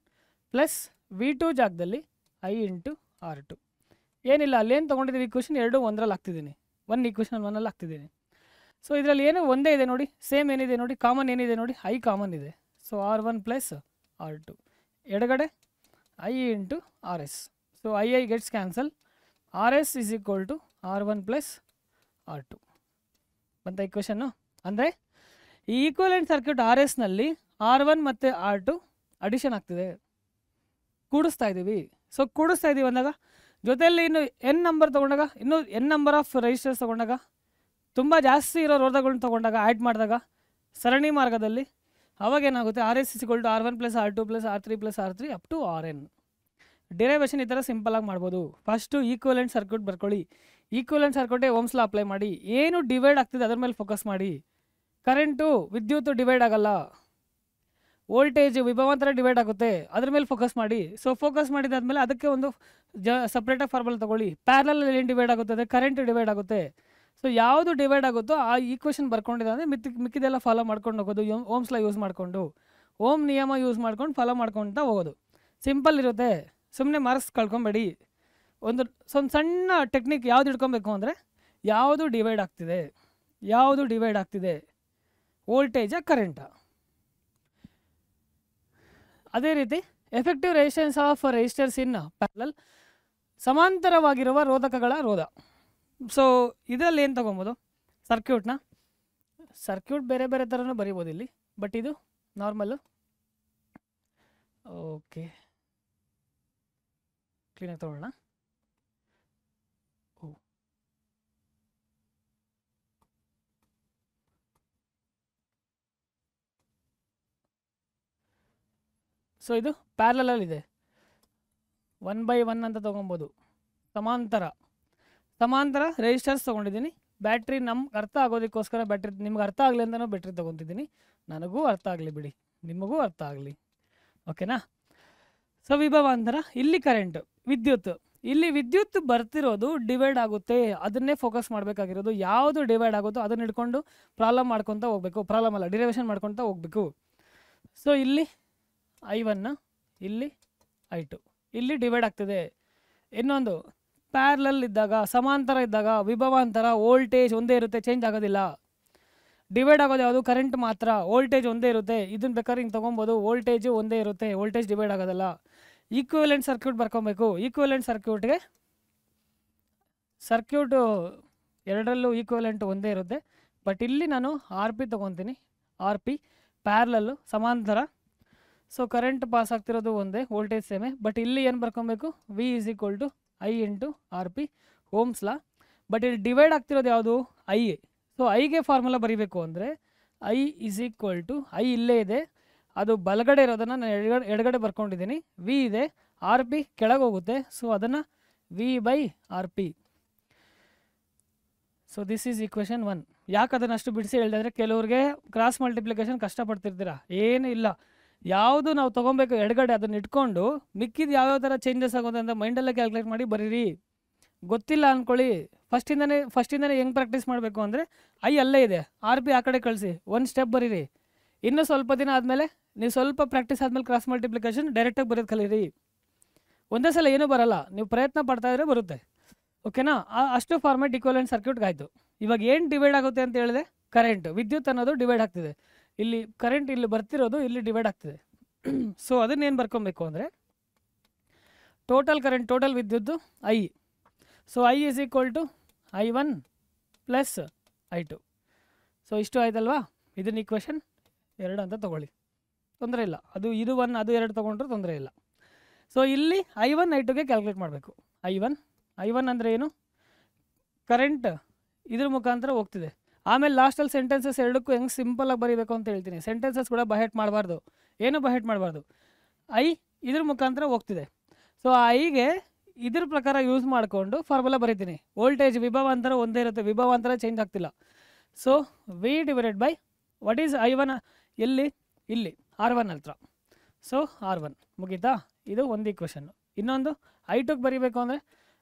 plus V2 ಜಾಗದಲ್ಲಿ ಐ ಇಂಟು R2. ಏನಿಲ್ಲ, ಅಲ್ಲೇನು ತೊಗೊಂಡಿದ್ದೀವಿ ಈಕ್ವೇಷನ್ 2 ಒಂದರಲ್ಲಿ ಹಾಕ್ತಿದ್ದೀನಿ, 1 ಈಕ್ವೇಷನ್ 1ಅಲ್ಲಿ ಹಾಕ್ತಿದ್ದೀನಿ. ಸೊ ಇದರಲ್ಲಿ ಏನು ಒಂದೇ ಇದೆ ನೋಡಿ, ಸೇಮ್ ಏನಿದೆ ನೋಡಿ, ಕಾಮನ್ ಏನಿದೆ ನೋಡಿ, ಐ ಕಾಮನ್ ಇದೆ. ಸೊ R1 ಪ್ಲಸ್ R2, ಎಡಗಡೆ I into R S. So I gets cancel. R S is equal to R1 plus R2 ಬಂತ ಈಕ್ವೇಷನ್ನು. ಅಂದರೆ ಈ ಈಕ್ವಲೆಂಟ್ ಸರ್ಕ್ಯೂಟ್ ಆರ್ ಎಸ್ನಲ್ಲಿ R1 ಮತ್ತು R2 ಅಡಿಷನ್ ಆಗ್ತಿದೆ, ಕೂಡಿಸ್ತಾ ಇದ್ದೀವಿ. ಸೊ ಕೂಡಿಸ್ತಾ ಇದ್ದೀವಿ ಅಂದಾಗ ಜೊತೆಯಲ್ಲಿ ಇನ್ನು ಎನ್ ನಂಬರ್ ತೊಗೊಂಡಾಗ, ಇನ್ನೂ ಎನ್ ನಂಬರ್ ಆಫ್ ರೆಜಿಸ್ಟರ್ಸ್ ತೊಗೊಂಡಾಗ, ತುಂಬ ಜಾಸ್ತಿ ಇರೋ ರೋಧಗಳನ್ನ ತೊಗೊಂಡಾಗ, ಆ್ಯಡ್ ಮಾಡಿದಾಗ ಸರಣಿ ಮಾರ್ಗದಲ್ಲಿ, ಅವಾಗೇನಾಗುತ್ತೆ, R S is equal to R1 plus R2 plus R3 plus R3 up to RN. Derivation ಈ ಥರ ಸಿಂಪಲಾಗಿ ಮಾಡ್ಬೋದು. ಫಸ್ಟು ಈಕ್ವಲೆಂಟ್ ಸರ್ಕ್ಯೂಟ್ ಬರ್ಕೊಳ್ಳಿ. ಈಕ್ವಲೆಂಟ್ ಸರ್ಕ್ಯೂಟೇ ಓಮ್ಸ್ ಲಾ ಅಪ್ಲೈ ಮಾಡಿ. ಏನು ಡಿವೈಡ್ ಆಗ್ತಿದೆ ಅದ್ರ ಮೇಲೆ ಫೋಕಸ್ ಮಾಡಿ. ಕರೆಂಟು ವಿದ್ಯುತ್ ಡಿವೈಡ್ ಆಗಲ್ಲ, ವೋಲ್ಟೇಜ್ ವಿಭವಾಂತರ ಡಿವೈಡ್ ಆಗುತ್ತೆ, ಅದ್ರ ಮೇಲೆ ಫೋಕಸ್ ಮಾಡಿ. ಸೊ ಫೋಕಸ್ ಮಾಡಿದಾದ್ಮೇಲೆ ಅದಕ್ಕೆ ಒಂದು ಸಪ್ರೇಟಾಗಿ ಫಾರ್ಮುಲಾ ತೊಗೊಳ್ಳಿ. ಪ್ಯಾರಲಲ್ ಏನು ಡಿವೈಡ್ ಆಗುತ್ತೆ ಅಂದರೆ ಕರೆಂಟ್ ಡಿವೈಡ್ ಆಗುತ್ತೆ. ಸೊ ಯಾವುದು ಡಿವೈಡ್ ಆಗುತ್ತೋ ಆ ಈಕ್ವೇಷನ್ ಬರ್ಕೊಂಡಿದೆ ಅಂದರೆ ಮಿಕ್ಕಿದೆಲ್ಲ ಫಾಲೋ ಮಾಡ್ಕೊಂಡು ಹೋಗೋದು. ಓಮ್ಸ್ ಲಾ ಯೂಸ್ ಮಾಡಿಕೊಂಡು, ಓಮ್ ನಿಯಮ ಯೂಸ್ ಮಾಡ್ಕೊಂಡು ಫಾಲೋ ಮಾಡ್ಕೊಳ್ತಾ ಹೋಗೋದು. ಸಿಂಪಲ್ ಇರುತ್ತೆ, ಸುಮ್ಮನೆ ಮಾರ್ಕ್ಸ್ ಕಳ್ಕೊಬೇಡಿ. ಒಂದು ಸಣ್ಣ ಟೆಕ್ನಿಕ್ ಯಾವ್ದು ಇಟ್ಕೊಬೇಕು ಅಂದರೆ, ಯಾವುದು ಡಿವೈಡ್ ಆಗ್ತಿದೆ ವೋಲ್ಟೇಜಾ ಕರೆಂಟಾ. ಅದೇ ರೀತಿ effective resistance of resistors in parallel, ಸಮಾಂತರವಾಗಿರುವ ರೋಧಕಗಳ ರೋಧ. ಸೊ ಇದರಲ್ಲಿ ಏನು ತೊಗೊಬೋದು, ಸರ್ಕ್ಯೂಟ್ ಬೇರೆ ಬೇರೆ ಥರನೂ ಬರೀಬೋದು ಇಲ್ಲಿ, ಬಟ್ ಇದು ನಾರ್ಮಲ್ಲು. ಓಕೆ, ಕ್ಲೀನಾಗಿ ತೊಗೊಳ್ಳೋಣ. ಸೊ ಇದು ಪ್ಯಾರಲಲ್ಲಿದೆ, 1/1 ಅಂತ ತೊಗೊಬೋದು. ಸಮಾಂತರ ರೆಜಿಸ್ಟರ್ಸ್ ತೊಗೊಂಡಿದ್ದೀನಿ. ಬ್ಯಾಟ್ರಿ ನಮ್ಗೆ ಅರ್ಥ ಆಗೋದಕ್ಕೋಸ್ಕರ ಬ್ಯಾಟ್ರಿ, ನಿಮ್ಗೆ ಅರ್ಥ ಆಗಲಿ ಅಂತಲೂ ಬ್ಯಾಟ್ರಿ ತೊಗೊತಿದ್ದೀನಿ. ನನಗೂ ಅರ್ಥ ಆಗಲಿ ಬಿಡಿ, ನಿಮಗೂ ಅರ್ಥ ಆಗಲಿ, ಓಕೆನಾ? ಸೊ ವಿಭವಾಂತರ, ಇಲ್ಲಿ ಕರೆಂಟು, ಇಲ್ಲಿ ವಿದ್ಯುತ್ ಬರ್ತಿರೋದು ಡಿವೈಡ್ ಆಗುತ್ತೆ, ಅದನ್ನೇ ಫೋಕಸ್ ಮಾಡಬೇಕಾಗಿರೋದು. ಯಾವುದು ಡಿವೈಡ್ ಆಗುತ್ತೋ ಅದನ್ನ ಹಿಡ್ಕೊಂಡು ಪ್ರಾಬ್ಲಮ್ ಮಾಡ್ಕೊತಾ ಹೋಗಬೇಕು. ಪ್ರಾಬ್ಲಮ್ ಅಲ್ಲ, ಡಿರೈವೇಷನ್ ಮಾಡ್ಕೊತಾ ಹೋಗಬೇಕು. ಸೊ ಇಲ್ಲಿ I1, ಇಲ್ಲಿ I2, ಇಲ್ಲಿ ಡಿವೈಡ್ ಆಗ್ತಿದೆ. ಇನ್ನೊಂದು ಪ್ಯಾರಲಲ್ ಇದ್ದಾಗ, ಸಮಾಂತರ ಇದ್ದಾಗ ವಿಭವಾಂತರ ವೋಲ್ಟೇಜ್ ಒಂದೇ ಇರುತ್ತೆ, ಚೇಂಜ್ ಆಗೋದಿಲ್ಲ. ಡಿವೈಡ್ ಆಗೋದು ಯಾವುದು, ಕರೆಂಟ್ ಮಾತ್ರ. ವೋಲ್ಟೇಜ್ ಒಂದೇ ಇರುತ್ತೆ, ಇದನ್ನ ಬೇಕಾದ್ರೆ ಹಿಂಗೆ ತೊಗೊಬೋದು. ವೋಲ್ಟೇಜು ಒಂದೇ ಇರುತ್ತೆ, ವೋಲ್ಟೇಜ್ ಡಿವೈಡ್ ಆಗೋದಲ್ಲ. ಈಕ್ವಿವೆಲೆಂಟ್ ಸರ್ಕ್ಯೂಟ್ ಬರ್ಕೊಬೇಕು. ಈಕ್ವಿವೆಲೆಂಟ್ ಸರ್ಕ್ಯೂಟ್ಗೆ ಸರ್ಕ್ಯೂಟು ಎರಡರಲ್ಲೂ ಈಕ್ವಲೆಂಟ್ ಒಂದೇ ಇರುತ್ತೆ. ಬಟ್ ಇಲ್ಲಿ ನಾನು ಆರ್ ಪಿ ತೊಗೊತೀನಿ, ಆರ್ ಪಿ ಪ್ಯಾರಲಲ್ಲು ಸಮಾಂತರ. ಸೊ ಕರೆಂಟ್ ಪಾಸ್ ಆಗ್ತಿರೋದು ಒಂದೇ, ವೋಲ್ಟೇಜ್ ಸೇಮೆ. ಬಟ್ ಇಲ್ಲಿ ಏನು ಬರ್ಕೊಬೇಕು, V is equal to I into R P, Ohm's law. But ಇಲ್ಲಿ ಡಿವೈಡ್ ಆಗ್ತಿರೋದು ಯಾವುದು, ಐ. ಸೊ ಐಗೆ ಫಾರ್ಮುಲಾ ಬರೀಬೇಕು ಅಂದರೆ I is equal to, I ಇಲ್ಲೇ ಇದೆ, ಅದು ಬಲಗಡೆ ಇರೋದನ್ನು ನಾನು ಎಡಗಡೆ ಬರ್ಕೊಂಡಿದ್ದೀನಿ. ವಿ ಇದೆ, ಆರ್ ಪಿ ಕೆಳಗೆ ಹೋಗುತ್ತೆ, ಸೊ ಅದನ್ನು V by R P. So this is equation 1. ಯಾಕೆ ಅದನ್ನು ಅಷ್ಟು ಬಿಡಿಸಿ ಹೇಳಿದೆ ಅಂದರೆ, ಕೆಲವ್ರಿಗೆ ಕ್ರಾಸ್ ಮಲ್ಟಿಪ್ಲಿಕೇಶನ್ ಕಷ್ಟಪಡ್ತಿರ್ತೀರ. ಏನೂ ಇಲ್ಲ, ಯಾವುದು ನಾವು ತೊಗೊಬೇಕು ಎಡಗಡೆ ಅದನ್ನು ಇಟ್ಕೊಂಡು ಮಿಕ್ಕಿದ್ದು ಯಾವ್ಯಾವ ಥರ ಚೇಂಜಸ್ ಆಗೋದು ಅಂತ ಮೈಂಡಲ್ಲೇ ಕ್ಯಾಲ್ಕುಲೇಟ್ ಮಾಡಿ ಬರೀರಿ. ಗೊತ್ತಿಲ್ಲ ಅಂದ್ಕೊಳ್ಳಿ, ಫಸ್ಟಿಂದನೇ ಹೆಂಗೆ ಪ್ರಾಕ್ಟೀಸ್ ಮಾಡಬೇಕು ಅಂದರೆ, ಐ ಅಲ್ಲೇ ಇದೆ, ಆರ್ ಪಿ ಆ ಕಡೆ ಕಳಿಸಿ, ಒಂದು ಸ್ಟೆಪ್ ಬರೀರಿ. ಇನ್ನೂ ಸ್ವಲ್ಪ ದಿನ ಆದಮೇಲೆ ನೀವು ಸ್ವಲ್ಪ ಪ್ರಾಕ್ಟೀಸ್ ಆದಮೇಲೆ ಕ್ರಾಸ್ ಮಲ್ಟಿಪ್ಲಿಕೇಶನ್ ಡೈರೆಕ್ಟಾಗಿ ಬರೋದು ಕಲೀರಿ. ಒಂದೇ ಸಲ ಏನೂ ಬರಲ್ಲ, ನೀವು ಪ್ರಯತ್ನ ಪಡ್ತಾಯಿದ್ರೆ ಬರುತ್ತೆ. ಓಕೆನಾ? ಅಷ್ಟು ಫಾರ್ಮೇಟ್ ಈಕ್ವಲೆಂಟ್ ಸರ್ಕ್ಯೂಟ್ಗೆ ಆಯಿತು. ಇವಾಗ ಏನು ಡಿವೈಡ್ ಆಗುತ್ತೆ ಅಂತ ಹೇಳಿದೆ, ಕರೆಂಟ್, ವಿದ್ಯುತ್ ಅನ್ನೋದು ಡಿವೈಡ್ ಆಗ್ತಿದೆ. ಇಲ್ಲಿ ಕರೆಂಟ್ ಇಲ್ಲಿ ಬರ್ತಿರೋದು ಇಲ್ಲಿ ಡಿವೈಡ್ ಆಗ್ತಿದೆ. ಸೊ ಅದನ್ನೇನು ಬರ್ಕೊಬೇಕು ಅಂದರೆ, ಟೋಟಲ್ ಕರೆಂಟ್, ಟೋಟಲ್ ವಿದ್ಯುತ್ತು I. So I is equal to I1 plus I2. So ಇಷ್ಟು ಆಯ್ತಲ್ವಾ? ಇದನ್ನ ಈಕ್ವೇಷನ್ 2 ಅಂತ ತೊಗೊಳ್ಳಿ, ತೊಂದರೆ ಇಲ್ಲ. ಇದು 1 ಅದು 2 ತೊಗೊಂಡ್ರೂ ತೊಂದರೆ ಇಲ್ಲ. ಸೊ ಇಲ್ಲಿ I1 I2ಗೆ ಕ್ಯಾಲ್ಕುಲೇಟ್ ಮಾಡಬೇಕು. I1 ಅಂದರೆ ಏನು, ಕರೆಂಟ್ ಇದ್ರ ಮುಖಾಂತರ ಹೋಗ್ತಿದೆ. ಆಮೇಲೆ ಲಾಸ್ಟಲ್ಲಿ ಸೆಂಟೆನ್ಸಸ್ ಎರಡಕ್ಕೂ ಹೆಂಗೆ ಸಿಂಪಲಾಗಿ ಬರೀಬೇಕು ಅಂತ ಹೇಳ್ತೀನಿ. ಸೆಂಟೆನ್ಸಸ್ ಕೂಡ ಬಹೆಟ್ ಮಾಡಬಾರ್ದು, ಏನು ಬಹೆಟ್ ಮಾಡಬಾರ್ದು. ಐ ಇದ್ರ ಮುಖಾಂತರ ಹೋಗ್ತಿದೆ. ಸೊ ಐಗೆ ಇದ್ರ ಪ್ರಕಾರ ಯೂಸ್ ಮಾಡಿಕೊಂಡು ಫಾರ್ಮುಲಾ ಬರೀತೀನಿ. ವೋಲ್ಟೇಜ್ ವಿಭವಾಂತರ ಒಂದೇ ಇರುತ್ತೆ, ವಿಭವಾಂತರ ಚೇಂಜ್ ಆಗ್ತಿಲ್ಲ. So we divided by what is I1 ಎಲ್ಲಿ, ಇಲ್ಲಿ R1 ಹತ್ರ. ಸೊ R1 ಮುಗೀತಾ? ಇದು ಒಂದು ಈಕ್ವೇಷನ್ನು. ಇನ್ನೊಂದು I2ಗೆ ಬರೀಬೇಕು ಅಂದರೆ,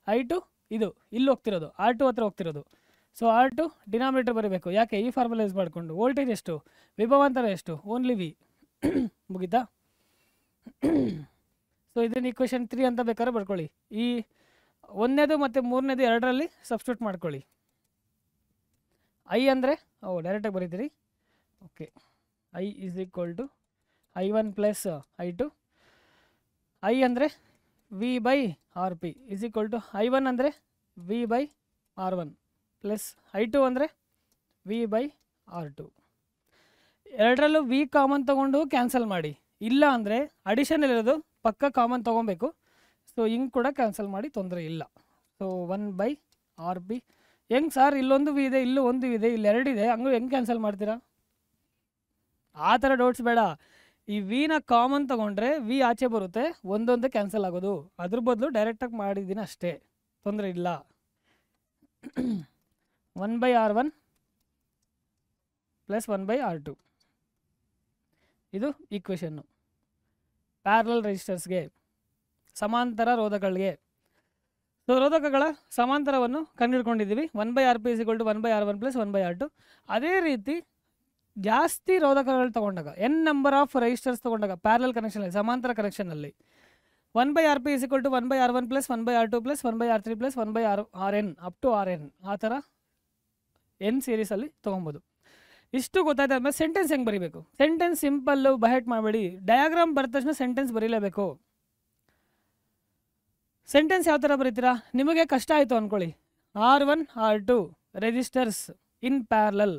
I2 ಇದು ಇಲ್ಲಿ ಹೋಗ್ತಿರೋದು, R2 ಹತ್ರ ಹೋಗ್ತಿರೋದು. ಸೊ R2 ಡಿನಾಮಿನೇಟರ್ ಬರೀಬೇಕು. ಯಾಕೆ? ಈ ಫಾರ್ಮುಲಾ ಯೂಸ್ ಮಾಡಿಕೊಂಡು. ವೋಲ್ಟೇಜ್ ಎಷ್ಟು, ವಿಭವಾಂತರ ಎಷ್ಟು, ಓನ್ಲಿ ವಿ. ಮುಗೀತಾ? ಸೊ ಇದನ್ನು ಈಕ್ವೇಷನ್ 3 ಅಂತ ಬೇಕಾದ್ರೆ ಬರ್ಕೊಳ್ಳಿ. ಈ 1ನೇದು ಮತ್ತು 3ನೇದು ಎರಡರಲ್ಲಿ ಸಬ್ಸ್ಟಿಟ್ಯೂಟ್ ಮಾಡ್ಕೊಳ್ಳಿ. ಐ ಅಂದರೆ ಡೈರೆಕ್ಟಾಗಿ ಬರೀತೀರಿ. Okay, I is equal to I1 plus I2. I ಅಂದರೆ V by R P is equal to I1 ಅಂದರೆ V by R1 plus I2 ಅಂದರೆ ವಿ ಬೈ R2. ಎರಡರಲ್ಲೂ ವಿ ಕಾಮನ್ ತೊಗೊಂಡು ಕ್ಯಾನ್ಸಲ್ ಮಾಡಿ. ಇಲ್ಲ ಅಂದರೆ ಅಡಿಷನಲ್ ಇರೋದು ಪಕ್ಕ ಕಾಮನ್ ತೊಗೊಬೇಕು. ಸೊ ಹಿಂಗೆ ಕೂಡ ಕ್ಯಾನ್ಸಲ್ ಮಾಡಿ, ತೊಂದರೆ ಇಲ್ಲ. So 1 by R P. ಹೆಂಗೆ ಸರ್, ಇಲ್ಲೊಂದು ವಿ ಇದೆ, ಇಲ್ಲೂ ಒಂದು ಇದೆ, ಇಲ್ಲಿ ಎರಡಿದೆ, ಹಂಗೂ ಹೆಂಗೆ ಕ್ಯಾನ್ಸಲ್ ಮಾಡ್ತೀರಾ? ಆ ಥರ ಡೌಟ್ಸ್ ಬೇಡ. ಈ ವಿನ ಕಾಮನ್ ತೊಗೊಂಡ್ರೆ ವಿ ಆಚೆ ಬರುತ್ತೆ, ಒಂದೊಂದೇ ಕ್ಯಾನ್ಸಲ್ ಆಗೋದು. ಅದ್ರ ಬದಲು ಡೈರೆಕ್ಟಾಗಿ ಮಾಡಿದ್ದೀನಿ ಅಷ್ಟೇ, ತೊಂದರೆ ಇಲ್ಲ. 1 by R1 plus 1 by R2. ಇದು ಈಕ್ವೇಷನ್ನು ಪ್ಯಾರಲಲ್ ರೆಸಿಸ್ಟರ್ಸ್ಗೆ, ಸಮಾಂತರ ರೋಧಕಗಳಿಗೆ. ಸೊ ರೋಧಕಗಳ ಸಮಾಂತರವನ್ನು ಕಂಡುಹಿಡ್ಕೊಂಡಿದ್ದೀವಿ. 1 by R P is equal to 1 by R1 plus 1 by R2. ಅದೇ ರೀತಿ ಜಾಸ್ತಿ ರೋಧಕಗಳು ತೊಗೊಂಡಾಗ, ಎನ್ ನಂಬರ್ ಆಫ್ ರೆಸಿಸ್ಟರ್ಸ್ ತೊಗೊಂಡಾಗ ಪ್ಯಾರಲಲ್ ಕನೆಕ್ಷನಲ್ಲಿ, ಸಮಾಂತರ ಕನೆಕ್ಷನಲ್ಲಿ, 1 by R P is equal to 1 by R1 plus 1 by R2 plus 1 by R3 plus 1 by RN up to RN. ಆ ಥರ ಎನ್ ಸೀರೀಸಲ್ಲಿ ತೊಗೊಬೋದು. ಇಷ್ಟು ಗೊತ್ತಾಯ್ತಾದ್ಮೇಲೆ ಸೆಂಟೆನ್ಸ್ ಹೆಂಗೆ ಬರೀಬೇಕು. ಸೆಂಟೆನ್ಸ್ ಸಿಂಪಲ್ಲು, ಬಹೆಟ್ ಮಾಡಬೇಡಿ. ಡಯಾಗ್ರಾಮ್ ಬರೆದ ತಕ್ಷಣ ಸೆಂಟೆನ್ಸ್ ಬರೀಲೇಬೇಕು. ಸೆಂಟೆನ್ಸ್ ಯಾವ ಥರ ಬರೀತೀರಾ? ನಿಮಗೆ ಕಷ್ಟ ಆಯಿತು ಅಂದ್ಕೊಳ್ಳಿ. R1 R2 resistors in parallel,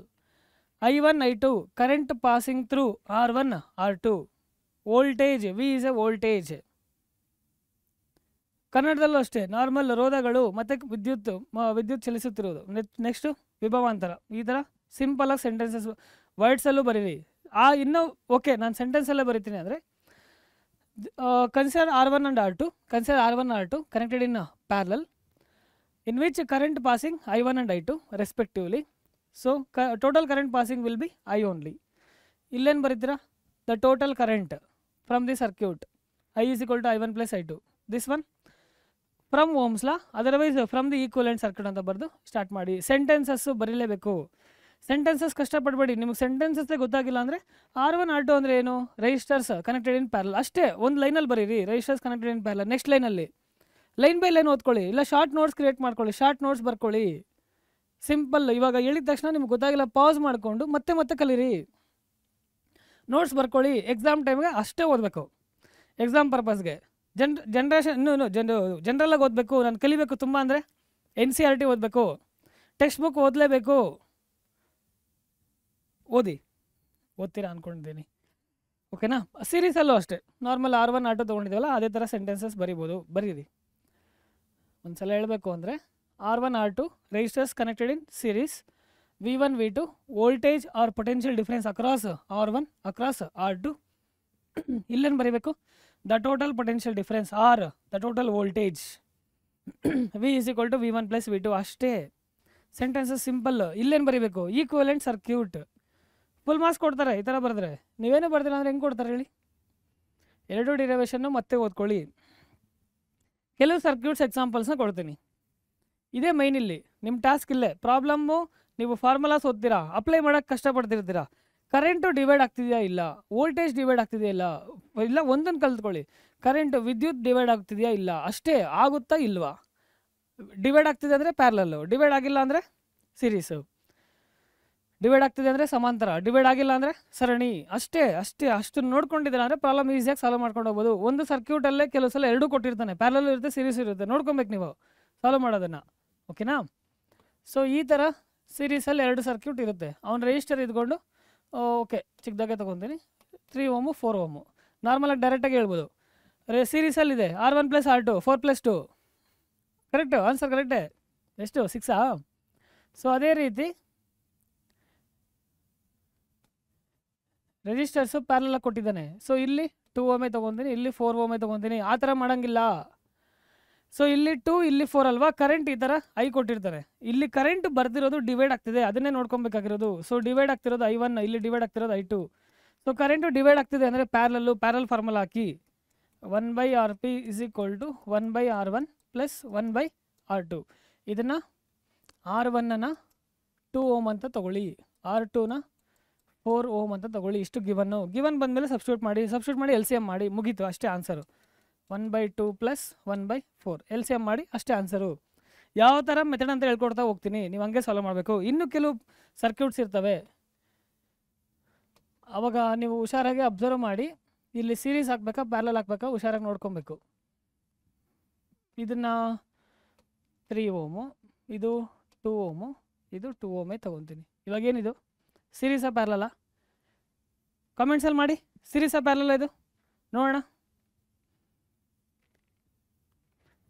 I1 I2 current passing through R1 R2, voltage V is a voltage. ಕನ್ನಡದಲ್ಲೂ ಅಷ್ಟೇ, ನಾರ್ಮಲ್ ರೋಧಗಳು ಮತ್ತು ವಿದ್ಯುತ್ ಚಲಿಸುತ್ತಿರುವುದು. ನೆಕ್ಸ್ಟು ವಿಭವಾಂತರ. ಈ ಥರ ಸಿಂಪಲಾಗಿ ಸೆಂಟೆನ್ಸಸ್ ವರ್ಡ್ಸಲ್ಲೂ ಬರೀರಿ. ಇನ್ನೂ ಓಕೆ, ನಾನು ಸೆಂಟೆನ್ಸಲ್ಲೇ ಬರೀತೀನಿ ಅಂದರೆ, consider R1 and R2, consider R1 R2 connected in parallel in which current passing I1 and I2 respectively. So total current passing will be I only. ಇಲ್ಲೇನು ಬರೀತೀರಾ? The total current from the circuit I is equal to I1 plus I2. This one from Ohm's law, otherwise from the equivalent circuit ಅಂತ ಬರೆದು ಸ್ಟಾರ್ಟ್ ಮಾಡಿ. ಸೆಂಟೆನ್ಸಸ್ಸು ಬರೀಲೇಬೇಕು. ಸೆಂಟೆನ್ಸಸ್ ಕಷ್ಟಪಡಬೇಡಿ. ನಿಮಗೆ ಸೆಂಟೆನ್ಸಸ್ಸೇ ಗೊತ್ತಾಗಿಲ್ಲ ಅಂದರೆ R1 R2 ಅಂದರೆ ಏನು? ರೆಜಿಸ್ಟರ್ಸ್ ಕನೆಕ್ಟೆಡ್ ಇನ್ ಪ್ಯಾರಲಲ್ ಅಷ್ಟೇ. ಒಂದು ಲೈನಲ್ಲಿ ಬರೀರಿ, registers connected in parallel. Next ಲೈನಲ್ಲಿ ಲೈನ್ ಬೈ ಲೈನ್ ಓದ್ಕೊಳ್ಳಿ, ಇಲ್ಲ ಶಾರ್ಟ್ ನೋಟ್ಸ್ ಕ್ರಿಯೇಟ್ ಮಾಡ್ಕೊಳ್ಳಿ, ಶಾರ್ಟ್ ನೋಟ್ಸ್ ಬರ್ಕೊಳ್ಳಿ. ಸಿಂಪಲ್. ಇವಾಗ ಹೇಳಿದ ತಕ್ಷಣ ನಿಮ್ಗೆ ಗೊತ್ತಾಗಿಲ್ಲ, ಪಾಸ್ ಮಾಡಿಕೊಂಡು ಮತ್ತೆ ಕಲೀರಿ, ನೋಟ್ಸ್ ಬರ್ಕೊಳ್ಳಿ. ಎಕ್ಸಾಮ್ ಟೈಮ್ಗೆ ಅಷ್ಟೇ ಓದಬೇಕು. ಎಕ್ಸಾಮ್ ಪರ್ಪಸ್ಗೆ ಜನರಲಾಗಿ ಓದಬೇಕು. ನಾನು ಕಲಿಬೇಕು ತುಂಬ ಅಂದರೆ NCERT ಓದಬೇಕು, ಟೆಕ್ಸ್ಟ್ ಬುಕ್ ಓದಲೇಬೇಕು, ಓದ್ತೀರಾ ಅಂದ್ಕೊಂಡಿದ್ದೀನಿ. ಓಕೆನಾ? ಸೀರೀಸಲ್ಲೂ ಅಷ್ಟೇ ನಾರ್ಮಲ್ R1 R2 ತೊಗೊಂಡಿದ್ದೀವಲ್ಲ ಅದೇ ಥರ ಸೆಂಟೆನ್ಸಸ್ ಬರಿಬೋದು. ಬರೀರಿ ಒಂದು ಸಲ ಹೇಳಬೇಕು ಅಂದರೆ R1 R2 resistors connected in series, V1 V2 voltage are potential difference across R1 across R2. ಇಲ್ಲೇನು ಬರೀಬೇಕು? The total potential difference or the total voltage V is equal to V1 plus V2 ಅಷ್ಟೇ. Sentences simple. ಇಲ್ಲೇನು ಬರೀಬೇಕು? Equivalent circuit. ಫುಲ್ ಮಾರ್ಕ್ಸ್ ಕೊಡ್ತಾರೆ ಈ ಥರ ಬರೆದ್ರೆ. ನೀವೇನು ಬರ್ದಿಲ್ಲ ಅಂದರೆ ಹೆಂಗೆ ಕೊಡ್ತಾರೆ ಹೇಳಿ? ಎರಡು ಡಿರೈವೇಷನ್ನು ಮತ್ತೆ ಓದ್ಕೊಳ್ಳಿ. ಕೆಲವು ಸರ್ಕ್ಯೂಟ್ಸ್ ಎಕ್ಸಾಂಪಲ್ಸ್ನ ಕೊಡ್ತೀನಿ. ಇದೇ ಮೈನ್ ಇಲ್ಲಿ ನಿಮ್ಮ ಟಾಸ್ಕ್. ಇಲ್ಲೇ ಪ್ರಾಬ್ಲಮ್ಮು. ನೀವು ಫಾರ್ಮುಲಾಸ್ ಓದ್ತೀರಾ, ಅಪ್ಲೈ ಮಾಡೋಕ್ಕೆ ಕಷ್ಟಪಡ್ತಿರ್ತೀರಾ. ಕರೆಂಟು ಡಿವೈಡ್ ಆಗ್ತಿದೆಯಾ ಇಲ್ಲ, ವೋಲ್ಟೇಜ್ ಡಿವೈಡ್ ಆಗ್ತಿದೆಯಾ ಇಲ್ಲ ಒಂದನ್ನು ಕಲ್ತ್ಕೊಳ್ಳಿ. ಕರೆಂಟ್ ವಿದ್ಯುತ್ ಡಿವೈಡ್ ಆಗ್ತಿದೆಯಾ ಇಲ್ಲ, ಅಷ್ಟೇ. ಆಗುತ್ತಾ ಇಲ್ವಾ? ಡಿವೈಡ್ ಆಗ್ತಿದೆ ಅಂದರೆ ಪ್ಯಾರಲಲ್ಲು, ಡಿವೈಡ್ ಆಗಿಲ್ಲ ಅಂದರೆ ಸೀರೀಸು, ಡಿವೈಡ್ ಆಗ್ತಿದೆ ಅಂದರೆ ಸಮಾಂತರ, ಡಿವೈಡ್ ಆಗಿಲ್ಲ ಅಂದರೆ ಸರಣಿ. ಅಷ್ಟೇ ಅಷ್ಟೇ. ಅಷ್ಟು ನೋಡ್ಕೊಂಡಿದ್ದೀರಾ ಅಂದರೆ ಪ್ರಾಬ್ಲಮ್ ಈಸಿಯಾಗಿ ಸಾಲ್ವ್ ಮಾಡ್ಕೊಂಡು ಹೋಗ್ಬೋದು. ಒಂದು ಸರ್ಕ್ಯೂಟಲ್ಲೇ ಕೆಲವು ಸಲ ಎರಡೂ ಕೊಟ್ಟಿರ್ತಾನೆ, ಪ್ಯಾರಲಲ್ ಇರುತ್ತೆ, ಸೀರೀಸ್ ಇರುತ್ತೆ. ನೋಡ್ಕೊಬೇಕು ನೀವು ಸಾಲ್ವ್ ಮಾಡೋದನ್ನು. ಓಕೆನಾ? ಸೊ ಈ ಥರ ಸೀರೀಸಲ್ಲಿ ಎರಡು ಸರ್ಕ್ಯೂಟ್ ಇರುತ್ತೆ. ಅವ್ನು ರಿಜಿಸ್ಟರ್ ಇದ್ಕೊಂಡು ಓಕೆ ಚಿಕ್ಕದಾಗೆ ತೊಗೊತೀನಿ, 3 Ω 4 Ω ನಾರ್ಮಲಾಗಿ ಡೈರೆಕ್ಟಾಗಿ ಹೇಳ್ಬೋದು. ಸೀರೀಸಲ್ಲಿದೆ R1 + R2 4 + 2. ಕರೆಕ್ಟು ಆನ್ಸರ್ ಕರೆಕ್ಟೇ. ಎಷ್ಟು 6? ಸೊ ಅದೇ ರೀತಿ ರೆಜಿಸ್ಟರ್ಸು ಪ್ಯಾರಲಾಗಿ ಕೊಟ್ಟಿದ್ದಾನೆ. ಸೊ ಇಲ್ಲಿ 2 Ω ತೊಗೊತೀನಿ, ಇಲ್ಲಿ 4 Ω ತೊಗೊತೀನಿ. ಆ ಥರ ಮಾಡೋಂಗಿಲ್ಲ. ಸೊ ಇಲ್ಲಿ 2 ಇಲ್ಲಿ 4 ಅಲ್ವಾ, ಕರೆಂಟ್ ಈ ಥರ I ಕೊಟ್ಟಿರ್ತಾರೆ. ಇಲ್ಲಿ ಕರೆಂಟ್ ಬರ್ತಿರೋದು ಡಿವೈಡ್ ಆಗ್ತಿದೆ, ಅದನ್ನೇ ನೋಡ್ಕೊಬೇಕಾಗಿರೋದು. ಸೊ ಡಿವೈಡ್ ಆಗ್ತಿರೋದು I1, ಇಲ್ಲಿ ಡಿವೈಡ್ ಆಗ್ತಿರೋದು I2. ಸೊ ಕರೆಂಟು ಡಿವೈಡ್ ಆಗ್ತಿದೆ ಅಂದರೆ ಪ್ಯಾರಲ್ ಫಾರ್ಮುಲಾ ಹಾಕಿ 1/Rp = 1/R1 + 1/R2. ಇದನ್ನು R1ನ 2 Ω ಅಂತ ತೊಗೊಳ್ಳಿ, R2ನ 4 Ω ಅಂತ ತೊಗೊಳ್ಳಿ. ಇಷ್ಟು ಗಿವನ್ ಬಂದಮೇಲೆ ಸಬ್ಸ್ಟಿಟ್ಯೂಟ್ ಮಾಡಿ LCM ಮಾಡಿ, ಮುಗೀತು. ಅಷ್ಟೇ ಆನ್ಸರು. 1/2 + 1/4 LCM ಮಾಡಿ, ಅಷ್ಟೇ ಆನ್ಸರು. ಯಾವ ಥರ ಮೆಥಡ್ ಅಂತ ಹೇಳ್ಕೊಡ್ತಾ ಹೋಗ್ತೀನಿ, ನೀವು ಹಂಗೆ ಸಾಲ್ವ್ ಮಾಡಬೇಕು. ಇನ್ನು ಕೆಲವು ಸರ್ಕ್ಯೂಟ್ಸ್ ಇರ್ತವೆ, ಆವಾಗ ನೀವು ಹುಷಾರಾಗಿ ಅಬ್ಸರ್ವ್ ಮಾಡಿ. ಇಲ್ಲಿ ಸೀರೀಸ್ ಹಾಕ್ಬೇಕಾ ಪ್ಯಾರಲಲ್ ಹಾಕ್ಬೇಕಾ ಹುಷಾರಾಗಿ ನೋಡ್ಕೊಬೇಕು. ಇದನ್ನು 3 Ω, ಇದು 2 Ω, ಇದು 2 Ω ತೊಗೊತೀನಿ. ಇವಾಗೇನಿದು ಸೀರೀಸಾ ಪ್ಯಾರಲಲ್ಲ? ಕಾಮೆಂಟ್ಸಲ್ಲಿ ಮಾಡಿ. ಸೀರೀಸಾ ಪ್ಯಾರಲಲ್ಲ ಇದು ನೋಡೋಣ.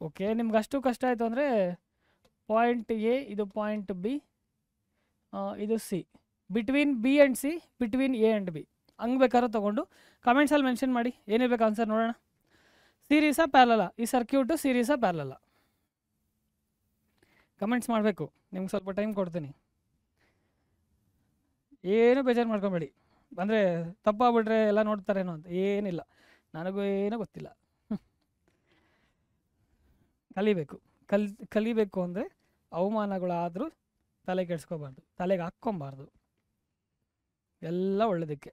ಓಕೆ, ನಿಮ್ಗೆ ಅಷ್ಟು ಕಷ್ಟ ಆಯಿತು ಅಂದರೆ ಪಾಯಿಂಟ್ ಎ, ಇದು ಪಾಯಿಂಟ್ ಬಿ, ಇದು C. Between B and C, between A and B, ಹಂಗೆ ಬೇಕಾದ್ರೂ ತೊಗೊಂಡು ಕಾಮೆಂಟ್ಸಲ್ಲಿ ಮೆನ್ಷನ್ ಮಾಡಿ. ಏನಿರ್ಬೇಕು ಆನ್ಸರ್ ನೋಡೋಣ. ಸೀರೀಸಾ ಪ್ಯಾರಲಲ್ಲ ಈ ಸರ್ಕ್ಯೂಟು? ಸೀರೀಸಾ ಪ್ಯಾರಲಲ್ಲ? ಕಮೆಂಟ್ಸ್ ಮಾಡಬೇಕು. ನಿಮ್ಗೆ ಸ್ವಲ್ಪ ಟೈಮ್ ಕೊಡ್ತೀನಿ. ಏನು ಬೇಜಾರು ಮಾಡ್ಕೊಬೇಡಿ. ಅಂದರೆ ತಪ್ಪಾಗ್ಬಿಟ್ರೆ ಎಲ್ಲ ನೋಡ್ತಾರೇನೋ ಅಂತ ಏನಿಲ್ಲ. ನನಗೂ ಏನೂ ಗೊತ್ತಿಲ್ಲ. ಕಲಿಬೇಕು ಅಂದರೆ ಅವಮಾನಗಳಾದರೂ ತಲೆ ಕೆಡಿಸ್ಕೋಬಾರ್ದು, ತಲೆಗೆ ಹಾಕ್ಕೊಬಾರ್ದು. ಎಲ್ಲ ಒಳ್ಳೆಯದಕ್ಕೆ.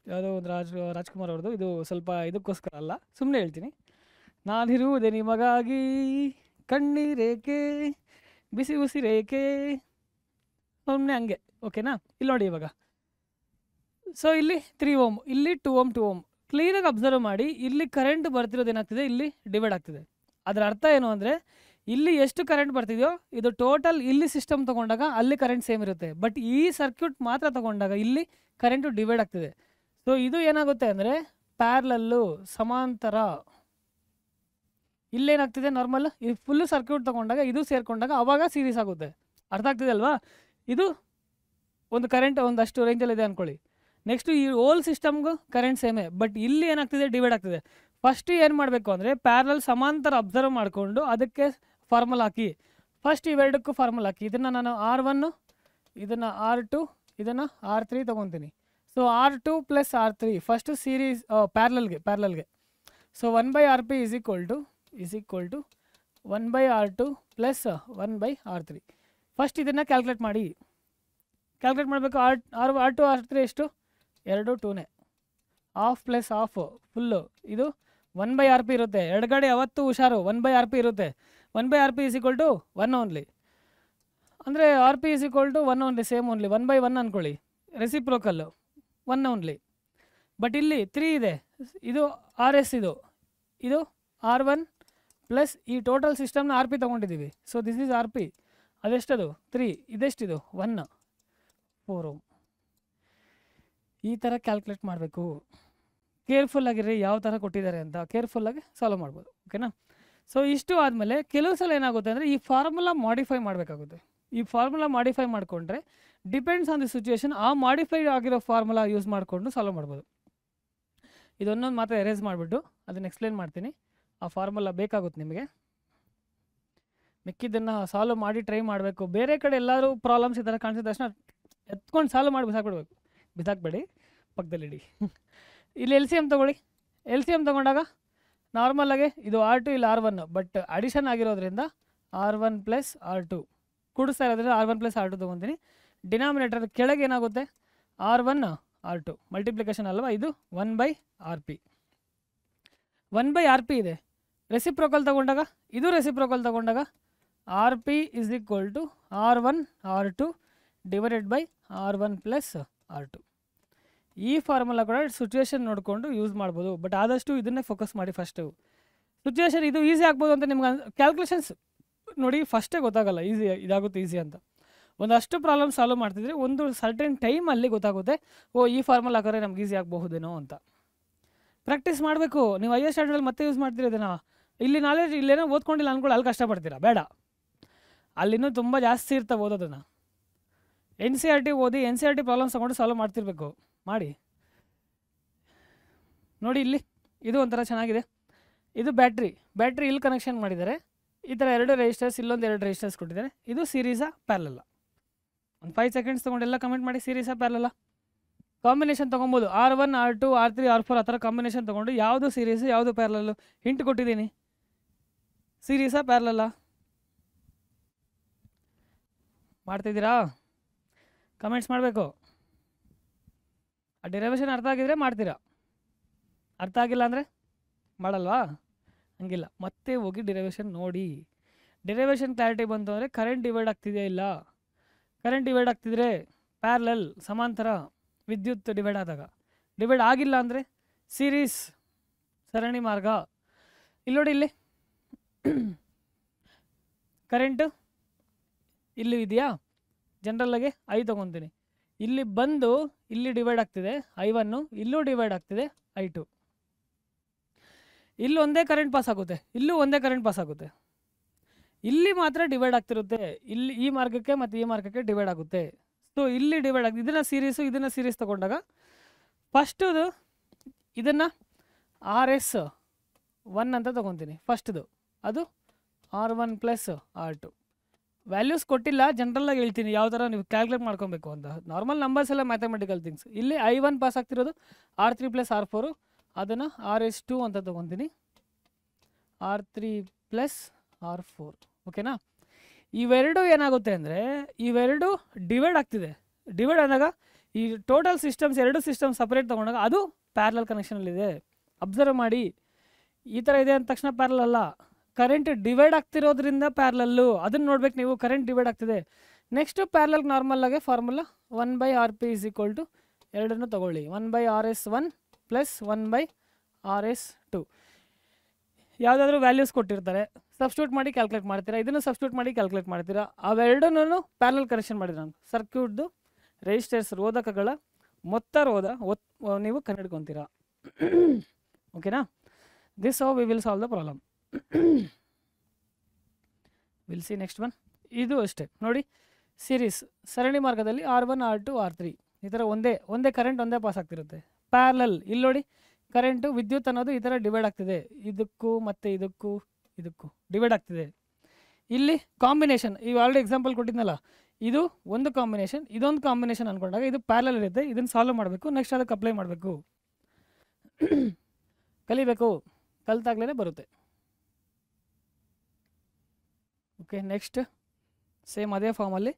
ಯಾವುದೋ ಒಂದು ರಾಜ್ಕುಮಾರ್ ಅವ್ರದ್ದು. ಇದು ಸ್ವಲ್ಪ ಇದಕ್ಕೋಸ್ಕರ ಅಲ್ಲ, ಸುಮ್ಮನೆ ಹೇಳ್ತೀನಿ. ನಾನಿರುವುದೇ ನಿಮಗಾಗಿ, ಕಣ್ಣೀರೇಕೆ, ಬಿಸಿ ಉಸಿರೇಕೆ, ಸುಮ್ಮನೆ ಹಂಗೆ. ಓಕೆನಾ? ಇಲ್ಲಿ ನೋಡಿ ಇವಾಗ. ಸೊ ಇಲ್ಲಿ 3 Ω, ಇಲ್ಲಿ 2 Ω. ಕ್ಲೀನಾಗಿ ಅಬ್ಸರ್ವ್ ಮಾಡಿ. ಇಲ್ಲಿ ಕರೆಂಟ್ ಬರ್ತಿರೋದು ಏನಾಗ್ತಿದೆ, ಇಲ್ಲಿ ಡಿವೈಡ್ ಆಗ್ತಿದೆ. ಅದರ ಅರ್ಥ ಏನು ಅಂದರೆ, ಇಲ್ಲಿ ಎಷ್ಟು ಕರೆಂಟ್ ಬರ್ತಿದೆಯೋ ಇದು ಟೋಟಲ್ ಇಲ್ಲಿ ಸಿಸ್ಟಮ್ ತೊಗೊಂಡಾಗ ಅಲ್ಲಿ ಕರೆಂಟ್ ಸೇಮ್ ಇರುತ್ತೆ. ಬಟ್ ಈ ಸರ್ಕ್ಯೂಟ್ ಮಾತ್ರ ತೊಗೊಂಡಾಗ ಇಲ್ಲಿ ಕರೆಂಟು ಡಿವೈಡ್ ಆಗ್ತಿದೆ. ಸೊ ಇದು ಏನಾಗುತ್ತೆ ಅಂದರೆ ಪ್ಯಾರಲಲ್ಲು, ಸಮಾಂತರ. ಇಲ್ಲೇನಾಗ್ತಿದೆ ನಾರ್ಮಲ್, ಈ ಫುಲ್ಲು ಸರ್ಕ್ಯೂಟ್ ತೊಗೊಂಡಾಗ ಇದು ಸೇರಿಕೊಂಡಾಗ ಆವಾಗ ಸೀರೀಸ್ ಆಗುತ್ತೆ. ಅರ್ಥ ಆಗ್ತಿದೆ ಅಲ್ವಾ? ಇದು ಒಂದು ಕರೆಂಟ್ ಒಂದಷ್ಟು ರೇಂಜಲ್ಲಿದೆ ಅಂದ್ಕೊಳ್ಳಿ. ನೆಕ್ಸ್ಟು ಈ ಓಲ್ ಸಿಸ್ಟಮ್ಗೂ ಕರೆಂಟ್ ಸೇಮೇ, ಬಟ್ ಇಲ್ಲಿ ಏನಾಗ್ತಿದೆ, ಡಿವೈಡ್ ಆಗ್ತಿದೆ. ಫಸ್ಟ್ ಏನು ಮಾಡಬೇಕು ಅಂದರೆ ಪ್ಯಾರಲಲ್ ಸಮಾಂತರ ಅಬ್ಸರ್ವ್ ಮಾಡಿಕೊಂಡು ಅದಕ್ಕೆ ಫಾರ್ಮುಲಾ ಹಾಕಿ. ಫಸ್ಟ್ ಇವೆರಡಕ್ಕೂ ಫಾರ್ಮುಲಾ ಹಾಕಿ. ಇದನ್ನು ನಾನು R1, ಇದನ್ನು R2, ಇದನ್ನು R3 ತೊಗೊತೀನಿ. So R2 + R3 first series ಪ್ಯಾರಲಲ್ಗೆ. So 1/Rp = 1/R2 + 1/R3. First ಇದನ್ನು ಕ್ಯಾಲ್ಕುಲೇಟ್ ಮಾಡಬೇಕು. R2 R3 ಎಷ್ಟು? 2 2ನೇ. Half + half full. ಇದು 1/Rp ಇರುತ್ತೆ. ಎಡಗಡೆ ಯಾವತ್ತೂ ಹುಷಾರು, 1/Rp ಇರುತ್ತೆ. 1/Rp = 1 only. ಅಂದರೆ Rp = 1 ಓನ್ಲಿ, ಸೇಮ್ ಓನ್ಲಿ. 1/1 ಅಂದ್ಕೊಳ್ಳಿ, ರೆಸಿಪ್ರೋಕಲ್ಲು 1 ಓನ್ಲಿ. ಬಟ್ ಇಲ್ಲಿ 3 ಇದೆ, ಇದು RS, ಇದು ಇದು R1 ಪ್ಲಸ್ ಈ ಟೋಟಲ್ ಸಿಸ್ಟಮ್ನ ಆರ್ ಪಿ ತೊಗೊಂಡಿದ್ದೀವಿ. So this is R P. ಅದೆಷ್ಟದು 3, ಇದೆಷ್ಟಿದು 1, 4 ಓಮ್. ಈ ಥರ ಕ್ಯಾಲ್ಕುಲೇಟ್ ಮಾಡಬೇಕು. ಕೇರ್ಫುಲ್ಲಾಗಿರಿ, ಯಾವ ಥರ ಕೊಟ್ಟಿದ್ದಾರೆ ಅಂತ ಕೇರ್ಫುಲ್ಲಾಗಿ ಸಾಲ್ವ್ ಮಾಡ್ಬೋದು. ಓಕೆನಾ. ಸೊ ಇಷ್ಟು ಆದಮೇಲೆ ಕೆಲವು ಸಲ ಏನಾಗುತ್ತೆ ಅಂದರೆ ಈ ಫಾರ್ಮುಲಾ ಮಾಡಿಫೈ ಮಾಡಬೇಕಾಗುತ್ತೆ. ಈ ಫಾರ್ಮುಲಾ ಮಾಡಿಫೈ ಮಾಡಿಕೊಂಡ್ರೆ ಡಿಪೆಂಡ್ಸ್ ಆನ್ ದಿ ಸಿಚುವೇಶನ್ ಆ ಮಾಡಿಫೈಡ್ ಆಗಿರೋ ಫಾರ್ಮುಲಾ ಯೂಸ್ ಮಾಡಿಕೊಂಡು ಸಾಲ್ವ್ ಮಾಡ್ಬೋದು. ಇದೊಂದೊಂದು ಮಾತ್ರ ಎರೇಸ್ ಮಾಡಿಬಿಟ್ಟು ಅದನ್ನು ಎಕ್ಸ್ಪ್ಲೇನ್ ಮಾಡ್ತೀನಿ. ಆ ಫಾರ್ಮುಲಾ ಬೇಕಾಗುತ್ತೆ ನಿಮಗೆ. ಮಿಕ್ಕಿದ್ದನ್ನು ಸಾಲ್ವ್ ಮಾಡಿ ಟ್ರೈ ಮಾಡಬೇಕು. ಬೇರೆ ಕಡೆ ಎಲ್ಲರೂ ಪ್ರಾಬ್ಲಮ್ಸ್ ಈ ಥರ ಕಾಣಿಸಿದ ತಕ್ಷಣ ಎತ್ಕೊಂಡು ಸಾಲ್ವ್ ಮಾಡಿ ಬಿಸಾಕ್ಬಿಡ್ಬೇಕು. ಬಿಸಾಕಬೇಡಿ, ಪಕ್ಕದಲ್ಲಿಡಿ. ಇಲ್ಲಿ ಎಲ್ ಸಿ ಎಮ್ ತೊಗೊಳ್ಳಿ. ಎಲ್ ಸಿ ಎಮ್ ತೊಗೊಂಡಾಗ ನಾರ್ಮಲಾಗೆ ಇದು R2 ಇಲ್ಲ R1, ಬಟ್ ಅಡಿಷನ್ ಆಗಿರೋದ್ರಿಂದ R1 ಪ್ಲಸ್ R2 ಕೂಡಿಸ್ತಾ ಇರೋದ್ರಿಂದ R1 ಪ್ಲಸ್ R2 ತೊಗೊತೀನಿ. ಡಿನಾಮಿನೇಟರ್ ಕೆಳಗೆ ಏನಾಗುತ್ತೆ R1 R2 ಮಲ್ಟಿಪ್ಲಿಕೇಶನ್ ಅಲ್ವಾ, ಇದು 1/RP. 1/RP ಇದೆ. ರೆಸಿಪ್ರೋಕಲ್ ತೊಗೊಂಡಾಗ ಇದು ರೆಸಿಪ್ರೋಕಲ್ ತೊಗೊಂಡಾಗ RP is equal to R1 R2 divided by R1 plus R2. ಈ ಫಾರ್ಮುಲಾ ಕೂಡ ಸಿಚುವೇಶನ್ ನೋಡಿಕೊಂಡು ಯೂಸ್ ಮಾಡ್ಬೋದು. ಬಟ್ ಆದಷ್ಟು ಇದನ್ನೇ ಫೋಕಸ್ ಮಾಡಿ ಫಸ್ಟು. ಸಿಚುವೇಶನ್ ಇದು ಈಸಿ ಆಗ್ಬೋದು ಅಂತ ನಿಮ್ಗೆ ಕ್ಯಾಲ್ಕುಲೇಷನ್ಸ್ ನೋಡಿ ಫಸ್ಟೇ ಗೊತ್ತಾಗಲ್ಲ ಈಸಿ ಇದಾಗುತ್ತೆ ಈಸಿ ಅಂತ. ಒಂದಷ್ಟು ಪ್ರಾಬ್ಲಮ್ ಸಾಲ್ವ್ ಮಾಡ್ತಿದ್ರೆ ಒಂದು ಸರ್ಟೆನ್ ಟೈಮಲ್ಲಿ ಗೊತ್ತಾಗುತ್ತೆ, ಓ ಈ ಫಾರ್ಮುಲಾ ಹಾಕಿದ್ರೆ ನಮ್ಗೆ ಈಸಿ ಆಗಬಹುದೇನೋ ಅಂತ. ಪ್ರಾಕ್ಟೀಸ್ ಮಾಡಬೇಕು. ನೀವು ಹೈಯರ್ ಸ್ಟ್ಯಾಂಡರ್ಡಲ್ಲಿ ಮತ್ತೆ ಯೂಸ್ ಮಾಡ್ತೀರಿ ಇದನ್ನು. ಇಲ್ಲಿ ನಾಲೆಜ್ ಇಲ್ಲೇನೋ ಓದ್ಕೊಂಡಿಲ್ಲ ಅಂದ್ಕೊಂಡು ಅಲ್ಲಿ ಕಷ್ಟಪಡ್ತೀರಾ, ಬೇಡ. ಅಲ್ಲಿನೂ ತುಂಬ ಜಾಸ್ತಿ ಇರ್ತಾವೆ ಓದೋದನ್ನು. NCERT ಓದಿ NCERT ಪ್ರಾಬ್ಲಮ್ಸ್ ತೊಗೊಂಡು ಸಾಲ್ವ್ ಮಾಡ್ತಿರ್ಬೇಕು. ಮಾಡಿ ನೋಡಿ. ಇಲ್ಲಿ ಇದು ಒಂಥರ ಚೆನ್ನಾಗಿದೆ. ಇದು ಬ್ಯಾಟ್ರಿ ಇಲ್ಲಿ ಕನೆಕ್ಷನ್ ಮಾಡಿದ್ದಾರೆ. ಈ ಥರ 2 ರೆಜಿಸ್ಟರ್ಸ್, ಇಲ್ಲೊಂದು 2 ರೆಜಿಸ್ಟರ್ಸ್ ಕೊಟ್ಟಿದ್ದಾರೆ. ಇದು ಸೀರೀಸಾ ಪ್ಯಾರಲಲ್ಲ? ಒಂದು 5 ಸೆಕೆಂಡ್ಸ್ ತೊಗೊಂಡೆಲ್ಲ ಕಮೆಂಟ್ ಮಾಡಿ. ಸೀರೀಸಾ ಪ್ಯಾರಲಲ್ಲ? ಕಾಂಬಿನೇಷನ್ ತೊಗೊಬೋದು. R1 R2 R3 R4 ಆ ಥರ ಕಾಂಬಿನೇಷನ್ ತೊಗೊಂಡು ಯಾವುದು ಸೀರೀಸು ಯಾವುದು ಪ್ಯಾರಲಲ್ಲು ಹಿಂಟ್ ಕೊಟ್ಟಿದ್ದೀನಿ. ಸೀರೀಸಾ ಪ್ಯಾರಲಲ್ಲ? ಮಾಡ್ತಿದ್ದೀರಾ? ಕಮೆಂಟ್ಸ್ ಮಾಡಬೇಕು. ಆ ಡಿರೈವೇಷನ್ ಅರ್ಥ ಆಗಿದ್ರೆ ಮಾಡ್ತೀರಾ, ಅರ್ಥ ಆಗಿಲ್ಲ ಅಂದರೆ ಮಾಡಲ್ವಾ? ಹಂಗಿಲ್ಲ, ಮತ್ತೆ ಹೋಗಿ ಡಿರೈವೇಷನ್ ನೋಡಿ. ಡಿರೈವೇಷನ್ ಕ್ಲಾರಿಟಿ ಬಂತು ಅಂದರೆ ಕರೆಂಟ್ ಡಿವೈಡ್ ಆಗ್ತಿದೆಯಾ ಇಲ್ಲ. ಕರೆಂಟ್ ಡಿವೈಡ್ ಆಗ್ತಿದ್ರೆ ಪ್ಯಾರಲಲ್ ಸಮಾಂತರ, ವಿದ್ಯುತ್ ಡಿವೈಡ್ ಆದಾಗ. ಡಿವೈಡ್ ಆಗಿಲ್ಲ ಅಂದರೆ ಸೀರೀಸ್ ಸರಣಿ ಮಾರ್ಗ. ಇಲ್ಲಿ ನೋಡಿ, ಇಲ್ಲಿ ಕರೆಂಟು ಇಲ್ಲಿ ಇದೆಯಾ, ಜನರಲ್ಲಾಗೆ I ತೊಗೊತೀನಿ. ಇಲ್ಲಿ ಬಂದು ಇಲ್ಲಿ ಡಿವೈಡ್ ಆಗ್ತಿದೆ I1, ಇಲ್ಲೂ ಡಿವೈಡ್ ಆಗ್ತಿದೆ I2. ಇಲ್ಲಿ ಒಂದೇ ಕರೆಂಟ್ ಪಾಸ್ ಆಗುತ್ತೆ, ಇಲ್ಲೂ ಒಂದೇ ಕರೆಂಟ್ ಪಾಸ್ ಆಗುತ್ತೆ. ಇಲ್ಲಿ ಮಾತ್ರ ಡಿವೈಡ್ ಆಗ್ತಿರುತ್ತೆ. ಇಲ್ಲಿ ಈ ಮಾರ್ಗಕ್ಕೆ ಮತ್ತು ಈ ಮಾರ್ಗಕ್ಕೆ ಡಿವೈಡ್ ಆಗುತ್ತೆ. ಸೊ ಇಲ್ಲಿ ಡಿವೈಡ್ ಆಗುತ್ತೆ. ಇದನ್ನು ಸೀರೀಸ್ ತೊಗೊಂಡಾಗ ಫಸ್ಟುದು ಇದನ್ನು RS1 ಅಂತ ತೊಗೊತೀನಿ. ಫಸ್ಟ್ದು ಅದು R1 ಪ್ಲಸ್ R2. ವ್ಯಾಲ್ಯೂಸ್ ಕೊಟ್ಟಿಲ್ಲ, ಜನರಲ್ಲಾಗಿ ಹೇಳ್ತೀನಿ ಯಾವ ಥರ ನೀವು ಕ್ಯಾಲ್ಕುಲೇಟ್ ಮಾಡ್ಕೊಬೇಕು ಅಂತ. ನಾರ್ಮಲ್ ನಂಬರ್ಸ್ ಎಲ್ಲ ಮ್ಯಾಥಮೆಟಿಕಲ್ ಥಿಂಗ್ಸ್. ಇಲ್ಲಿ I1 ಪಾಸ್ ಆಗ್ತಿರೋದು R3 ಪ್ಲಸ್ R4, ಅದನ್ನು RS2 ಅಂತ ತೊಗೊತೀನಿ. R3 plus R4. ಓಕೆನಾ. ಇವೆರಡು ಏನಾಗುತ್ತೆ ಅಂದರೆ ಇವೆರಡು ಡಿವೈಡ್ ಆಗ್ತಿದೆ. ಡಿವೈಡ್ ಆದಾಗ ಈ ಟೋಟಲ್ ಸಿಸ್ಟಮ್ಸ್ 2 ಸಿಸ್ಟಮ್ ಸಪ್ರೇಟ್ ತೊಗೊಂಡಾಗ ಅದು ಪ್ಯಾರಲಲ್ ಕನೆಕ್ಷನಲ್ಲಿದೆ. ಅಬ್ಸರ್ವ್ ಮಾಡಿ, ಈ ಥರ ಇದೆ ಅಂದ ತಕ್ಷಣ ಪ್ಯಾರಲಲ್ ಅಲ್ಲ, ಕರೆಂಟ್ ಡಿವೈಡ್ ಆಗ್ತಿರೋದ್ರಿಂದ ಪ್ಯಾರಲಲ್ಲು. ಅದನ್ನು ನೋಡ್ಬೇಕು ನೀವು. ಕರೆಂಟ್ ಡಿವೈಡ್ ಆಗ್ತಿದೆ. ನೆಕ್ಸ್ಟು ಪ್ಯಾರಲಲ್ ನಾರ್ಮಲಾಗೆ formula 1/RP is equal to ಎರಡನ್ನು ತೊಗೊಳ್ಳಿ. 1/RS1 plus 1/RS2. ಯಾವುದಾದ್ರೂ ವ್ಯಾಲ್ಯೂಸ್ ಕೊಟ್ಟಿರ್ತಾರೆ, ಸಬ್ಸ್ಟಿಟ್ಯೂಟ್ ಮಾಡಿ ಕ್ಯಾಲ್ಕುಲೇಟ್ ಮಾಡ್ತೀರಾ. ಇದನ್ನು ಸಬ್ಸ್ಟಿಟ್ಯೂಟ್ ಮಾಡಿ ಕ್ಯಾಲ್ಕುಲೇಟ್ ಮಾಡ್ತೀರಾ. ಅವೆರಡನ್ನೂ ಪ್ಯಾರಲಲ್ ಕನೆಕ್ಷನ್ ಮಾಡಿದ್ರೆ ನಾನು ಸರ್ಕ್ಯೂಟ್ದು ರೆಜಿಸ್ಟರ್ಸ್ ರೋಧಕಗಳ ಮೊತ್ತ ನೀವು ಕಂಡುಹಿಡ್ಕೊತೀರಾ. ಓಕೆನಾ. This how we will solve the problem. Will see next one. ಇದು ಅಷ್ಟೇ ನೋಡಿ, ಸೀರೀಸ್ ಸರಣಿ ಮಾರ್ಗದಲ್ಲಿ R1 R2 R3 ಈ ಥರ ಒಂದೇ ಕರೆಂಟ್ ಒಂದೇ ಪಾಸ್ ಆಗ್ತಿರುತ್ತೆ. ಪ್ಯಾರಲಲ್ ಇಲ್ಲಿ ನೋಡಿ, ಕರೆಂಟು ವಿದ್ಯುತ್ ಅನ್ನೋದು ಈ ಥರ ಡಿವೈಡ್ ಆಗ್ತಿದೆ. ಇದಕ್ಕೂ ಮತ್ತು ಇದಕ್ಕೂ ಡಿವೈಡ್ ಆಗ್ತಿದೆ. ಇಲ್ಲಿ ಕಾಂಬಿನೇಷನ್, ಈಗ ಆಲ್ರೆಡಿ ಎಕ್ಸಾಂಪಲ್ ಕೊಟ್ಟಿದ್ನಲ್ಲ, ಇದು ಒಂದು ಕಾಂಬಿನೇಷನ್, ಇದೊಂದು ಕಾಂಬಿನೇಷನ್ ಅಂದ್ಕೊಂಡಾಗ ಇದು ಪ್ಯಾರಲಲ್ ಇರುತ್ತೆ. ಇದನ್ನು ಸಾಲ್ವ್ ಮಾಡಬೇಕು. ನೆಕ್ಸ್ಟ್ ಅದಕ್ಕೆ ಅಪ್ಲೈ ಮಾಡಬೇಕು. ಕಲಿಬೇಕು, ಕಲ್ತಾಗ್ಲೇ ಬರುತ್ತೆ. ಓಕೆ. ನೆಕ್ಸ್ಟ್ ಸೇಮ್ ಅದೇ ಫಾರ್ಮಲ್ಲಿ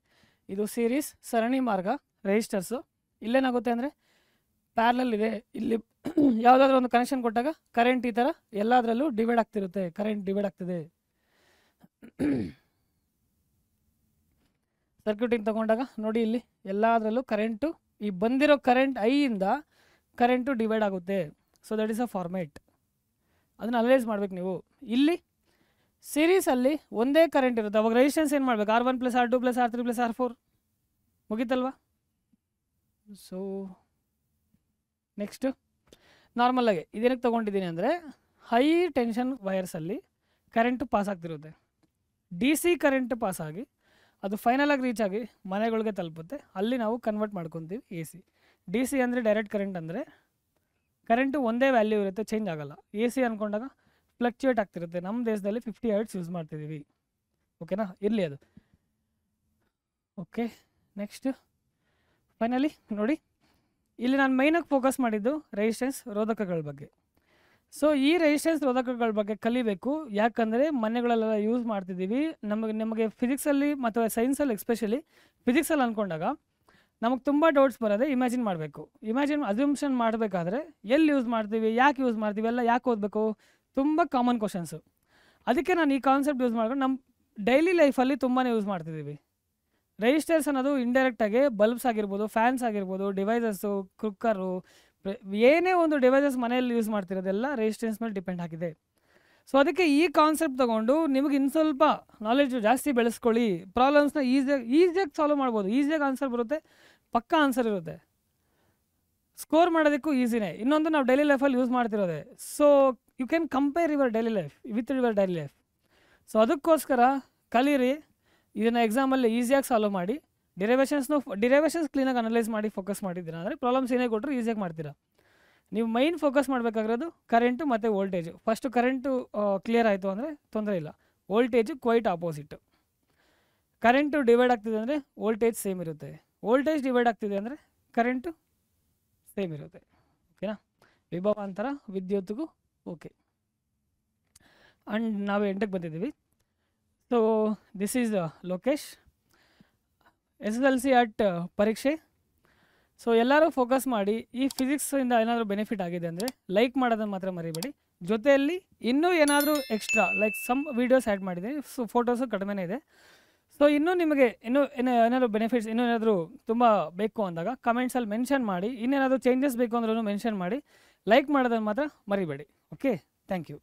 ಇದು ಸೀರೀಸ್ ಸರಣಿ ಮಾರ್ಗ ರೆಜಿಸ್ಟರ್ಸು. ಇಲ್ಲೇನಾಗುತ್ತೆ ಅಂದರೆ ಪ್ಯಾರಲಲ್ ಇದೆ. ಇಲ್ಲಿ ಯಾವುದಾದ್ರೂ ಒಂದು ಕನೆಕ್ಷನ್ ಕೊಟ್ಟಾಗ ಕರೆಂಟ್ ಈ ಥರ ಎಲ್ಲದರಲ್ಲೂ ಡಿವೈಡ್ ಆಗ್ತಿರುತ್ತೆ. ಕರೆಂಟ್ ಡಿವೈಡ್ ಆಗ್ತಿದೆ. ಸರ್ಕ್ಯೂಟಿಂಗ್ ತೊಗೊಂಡಾಗ ನೋಡಿ, ಇಲ್ಲಿ ಎಲ್ಲದರಲ್ಲೂ ಕರೆಂಟು ಈ ಬಂದಿರೋ ಕರೆಂಟ್ ಐಯಿಂದ ಕರೆಂಟು ಡಿವೈಡ್ ಆಗುತ್ತೆ. So that is a format. ಅದನ್ನು ಅನಲೈಸ್ ಮಾಡ್ಬೇಕು ನೀವು. ಇಲ್ಲಿ ಸೀರೀಸಲ್ಲಿ ಒಂದೇ ಕರೆಂಟ್ ಇರುತ್ತೆ, ಅವಾಗ ರೆಸಿಸ್ಟೆನ್ಸ್ ಏನು ಮಾಡಬೇಕು, R1 + R2 + R3 + R4 ಮುಗೀತಲ್ವಾ. So next ನಾರ್ಮಲಾಗಿ ಇದೇನಕ್ಕೆ ತೊಗೊಂಡಿದ್ದೀನಿ ಅಂದರೆ ಹೈ ಟೆನ್ಷನ್ ವೈರ್ಸಲ್ಲಿ ಕರೆಂಟು ಪಾಸ್ ಆಗ್ತಿರುತ್ತೆ. ಡಿ ಸಿ ಕರೆಂಟ್ ಪಾಸಾಗಿ ಅದು ಫೈನಲಾಗಿ ರೀಚ್ ಆಗಿ ಮನೆಗಳಿಗೆ ತಲುಪುತ್ತೆ, ಅಲ್ಲಿ ನಾವು ಕನ್ವರ್ಟ್ ಮಾಡ್ಕೊತೀವಿ ಎ ಸಿ. ಡಿ ಸಿ ಅಂದರೆ ಡೈರೆಕ್ಟ್ ಕರೆಂಟ್, ಅಂದರೆ ಕರೆಂಟು ಒಂದೇ ವ್ಯಾಲ್ಯೂ ಇರುತ್ತೆ, ಚೇಂಜ್ ಆಗೋಲ್ಲ. ಎ ಸಿ ಅಂದ್ಕೊಂಡಾಗ ಫ್ಲಕ್ಚುಯೇಟ್ ಆಗ್ತಿರುತ್ತೆ. ನಮ್ಮ ದೇಶದಲ್ಲಿ 50 ಹರ್ಟ್ಸ್ ಯೂಸ್ ಮಾಡ್ತಿದ್ದೀವಿ, ಓಕೆನಾ, ಇರಲಿ ಅದು. ಓಕೆ, ನೆಕ್ಸ್ಟ್ ಫೈನಲಿ ನೋಡಿ, ಇಲ್ಲಿ ನಾನು ಮೈನಾಗಿ ಫೋಕಸ್ ಮಾಡಿದ್ದು ರೆಸಿಸ್ಟೆನ್ಸ್ ರೋಧಕಗಳ ಬಗ್ಗೆ. ಸೊ ಈ ರೆಸಿಸ್ಟೆನ್ಸ್ ರೋಧಕಗಳ ಬಗ್ಗೆ ಕಲಿಬೇಕು, ಯಾಕಂದರೆ ಮನೆಗಳಲ್ಲೆಲ್ಲ ಯೂಸ್ ಮಾಡ್ತಿದ್ದೀವಿ. ನಮಗೆ ಫಿಸಿಕ್ಸಲ್ಲಿ ಮತ್ತು ಸೈನ್ಸಲ್ಲಿ ಎಸ್ಪೆಷಲಿ ಫಿಸಿಕ್ಸಲ್ಲಿ ಅಂದ್ಕೊಂಡಾಗ ನಮಗೆ ತುಂಬ ಡೌಟ್ಸ್ ಬರೋದೆ. ಇಮ್ಯಾಜಿನ್ ಮಾಡಬೇಕು, ಅಸ್ಯೂಮ್ಷನ್ ಮಾಡಬೇಕಾದ್ರೆ ಎಲ್ಲಿ ಯೂಸ್ ಮಾಡ್ತೀವಿ, ಯಾಕೆ ಯೂಸ್ ಮಾಡ್ತೀವಿ, ಎಲ್ಲ ಯಾಕೆ ಓದಬೇಕು, ತುಂಬ ಕಾಮನ್ ಕ್ವಶನ್ಸು. ಅದಕ್ಕೆ ನಾನು ಈ ಕಾನ್ಸೆಪ್ಟ್ ಯೂಸ್ ಮಾಡ್ಕೊಂಡು ನಮ್ಮ ಡೈಲಿ ಲೈಫಲ್ಲಿ ತುಂಬಾ ಯೂಸ್ ಮಾಡ್ತಿದ್ದೀವಿ. ರೆಸಿಸ್ಟರ್ಸ್ ಅನ್ನೋದು ಇಂಡೈರೆಕ್ಟಾಗಿ ಬಲ್ಬ್ಸ್ ಆಗಿರ್ಬೋದು, ಫ್ಯಾನ್ಸ್ ಆಗಿರ್ಬೋದು, ಡಿವೈಸಸ್ಸು, ಕುಕ್ಕರು, ಏನೇ ಒಂದು ಡಿವೈಸಸ್ ಮನೆಯಲ್ಲಿ ಯೂಸ್ ಮಾಡ್ತಿರೋದೆಲ್ಲ ರೆಸಿಸ್ಟೆನ್ಸ್ ಮೇಲೆ ಡಿಪೆಂಡ್ ಆಗಿದೆ. ಸೊ ಅದಕ್ಕೆ ಈ ಕಾನ್ಸೆಪ್ಟ್ ತೊಗೊಂಡು ನಿಮಗೆ ಇನ್ನು ಸ್ವಲ್ಪ ನಾಲೆಜು ಜಾಸ್ತಿ ಬೆಳೆಸ್ಕೊಳ್ಳಿ. ಪ್ರಾಬ್ಲಮ್ಸ್ನ ಈಸಿಯಾಗಿ ಸಾಲ್ವ್ ಮಾಡ್ಬೋದು, ಈಸಿಯಾಗಿ ಆನ್ಸರ್ ಬರುತ್ತೆ, ಪಕ್ಕಾ ಆನ್ಸರ್ ಇರುತ್ತೆ, ಸ್ಕೋರ್ ಮಾಡೋದಕ್ಕೂ ಈಸಿನೇ. ಇನ್ನೊಂದು ನಾವು ಡೈಲಿ ಲೈಫಲ್ಲಿ ಯೂಸ್ ಮಾಡ್ತಿರೋದೆ. So you can compare your daily life with your daily life. So ಅದಕ್ಕೋಸ್ಕರ ಕಲೀರಿ, ಇದನ್ನು ಎಕ್ಸಾಮಲ್ಲಿ ಈಸಿಯಾಗಿ ಸಾಲ್ವ್ ಮಾಡಿ. ಡಿರೈವೇಷನ್ಸ್ ಕ್ಲೀನಾಗಿ ಅನಲೈಸ್ ಮಾಡಿ ಫೋಕಸ್ ಮಾಡಿದ್ದೀರಾ ಅಂದರೆ ಪ್ರಾಬ್ಲಮ್ಸ್ ಏನೇ ಕೊಟ್ಟರು ಈಸಿಯಾಗಿ ಮಾಡ್ತೀರಾ. ನೀವು ಮೈನ್ ಫೋಕಸ್ ಮಾಡಬೇಕಾಗಿರೋದು ಕರೆಂಟು ಮತ್ತು ವೋಲ್ಟೇಜು. ಫಸ್ಟು ಕರೆಂಟು ಕ್ಲಿಯರ್ ಆಯಿತು ಅಂದರೆ ತೊಂದರೆ ಇಲ್ಲ. Voltage quite opposite. Current divide ಆಗ್ತಿದೆ ಅಂದರೆ ವೋಲ್ಟೇಜ್ ಸೇಮ್ ಇರುತ್ತೆ, ವೋಲ್ಟೇಜ್ ಡಿವೈಡ್ ಆಗ್ತಿದೆ ಅಂದರೆ ಕರೆಂಟು ಸೇಮ್ ಇರುತ್ತೆ, ಓಕೆನಾ. ವಿಭವಾಂತರ ವಿದ್ಯುತ್ಗೂ ಓಕೆ. ಆ್ಯಂಡ್ ನಾವು ಎಂಟಕ್ಕೆ ಬಂದಿದ್ದೀವಿ. So this is Lokesh, SSLC at ಪರೀಕ್ಷೆ. ಸೊ ಎಲ್ಲರೂ ಫೋಕಸ್ ಮಾಡಿ. ಈ ಫಿಸಿಕ್ಸಿಂದ ಏನಾದರೂ ಬೆನಿಫಿಟ್ ಆಗಿದೆ ಅಂದರೆ ಲೈಕ್ ಮಾಡೋದನ್ನು ಮಾತ್ರ ಮರಿಬೇಡಿ. ಜೊತೆಯಲ್ಲಿ ಇನ್ನೂ ಏನಾದರೂ extra like some videos add ಮಾಡಿದ್ದೀನಿ, ಸೊ ಫೋಟೋಸು ಕಡಿಮೆನೇ ಇದೆ. ಸೊ ಇನ್ನೂ ನಿಮಗೆ ಏನಾದರೂ ಬೆನಿಫಿಟ್ಸ್ ಇನ್ನೂ ಏನಾದರೂ ತುಂಬ ಬೇಕು ಅಂದಾಗ ಕಮೆಂಟ್ಸಲ್ಲಿ ಮೆನ್ಷನ್ ಮಾಡಿ. ಇನ್ನೇನಾದರೂ ಚೇಂಜಸ್ ಬೇಕು ಅಂದ್ರೂ ಮೆನ್ಷನ್ ಮಾಡಿ. ಲೈಕ್ ಮಾಡೋದನ್ನು ಮಾತ್ರ ಮರಿಬೇಡಿ. Okay, thank you.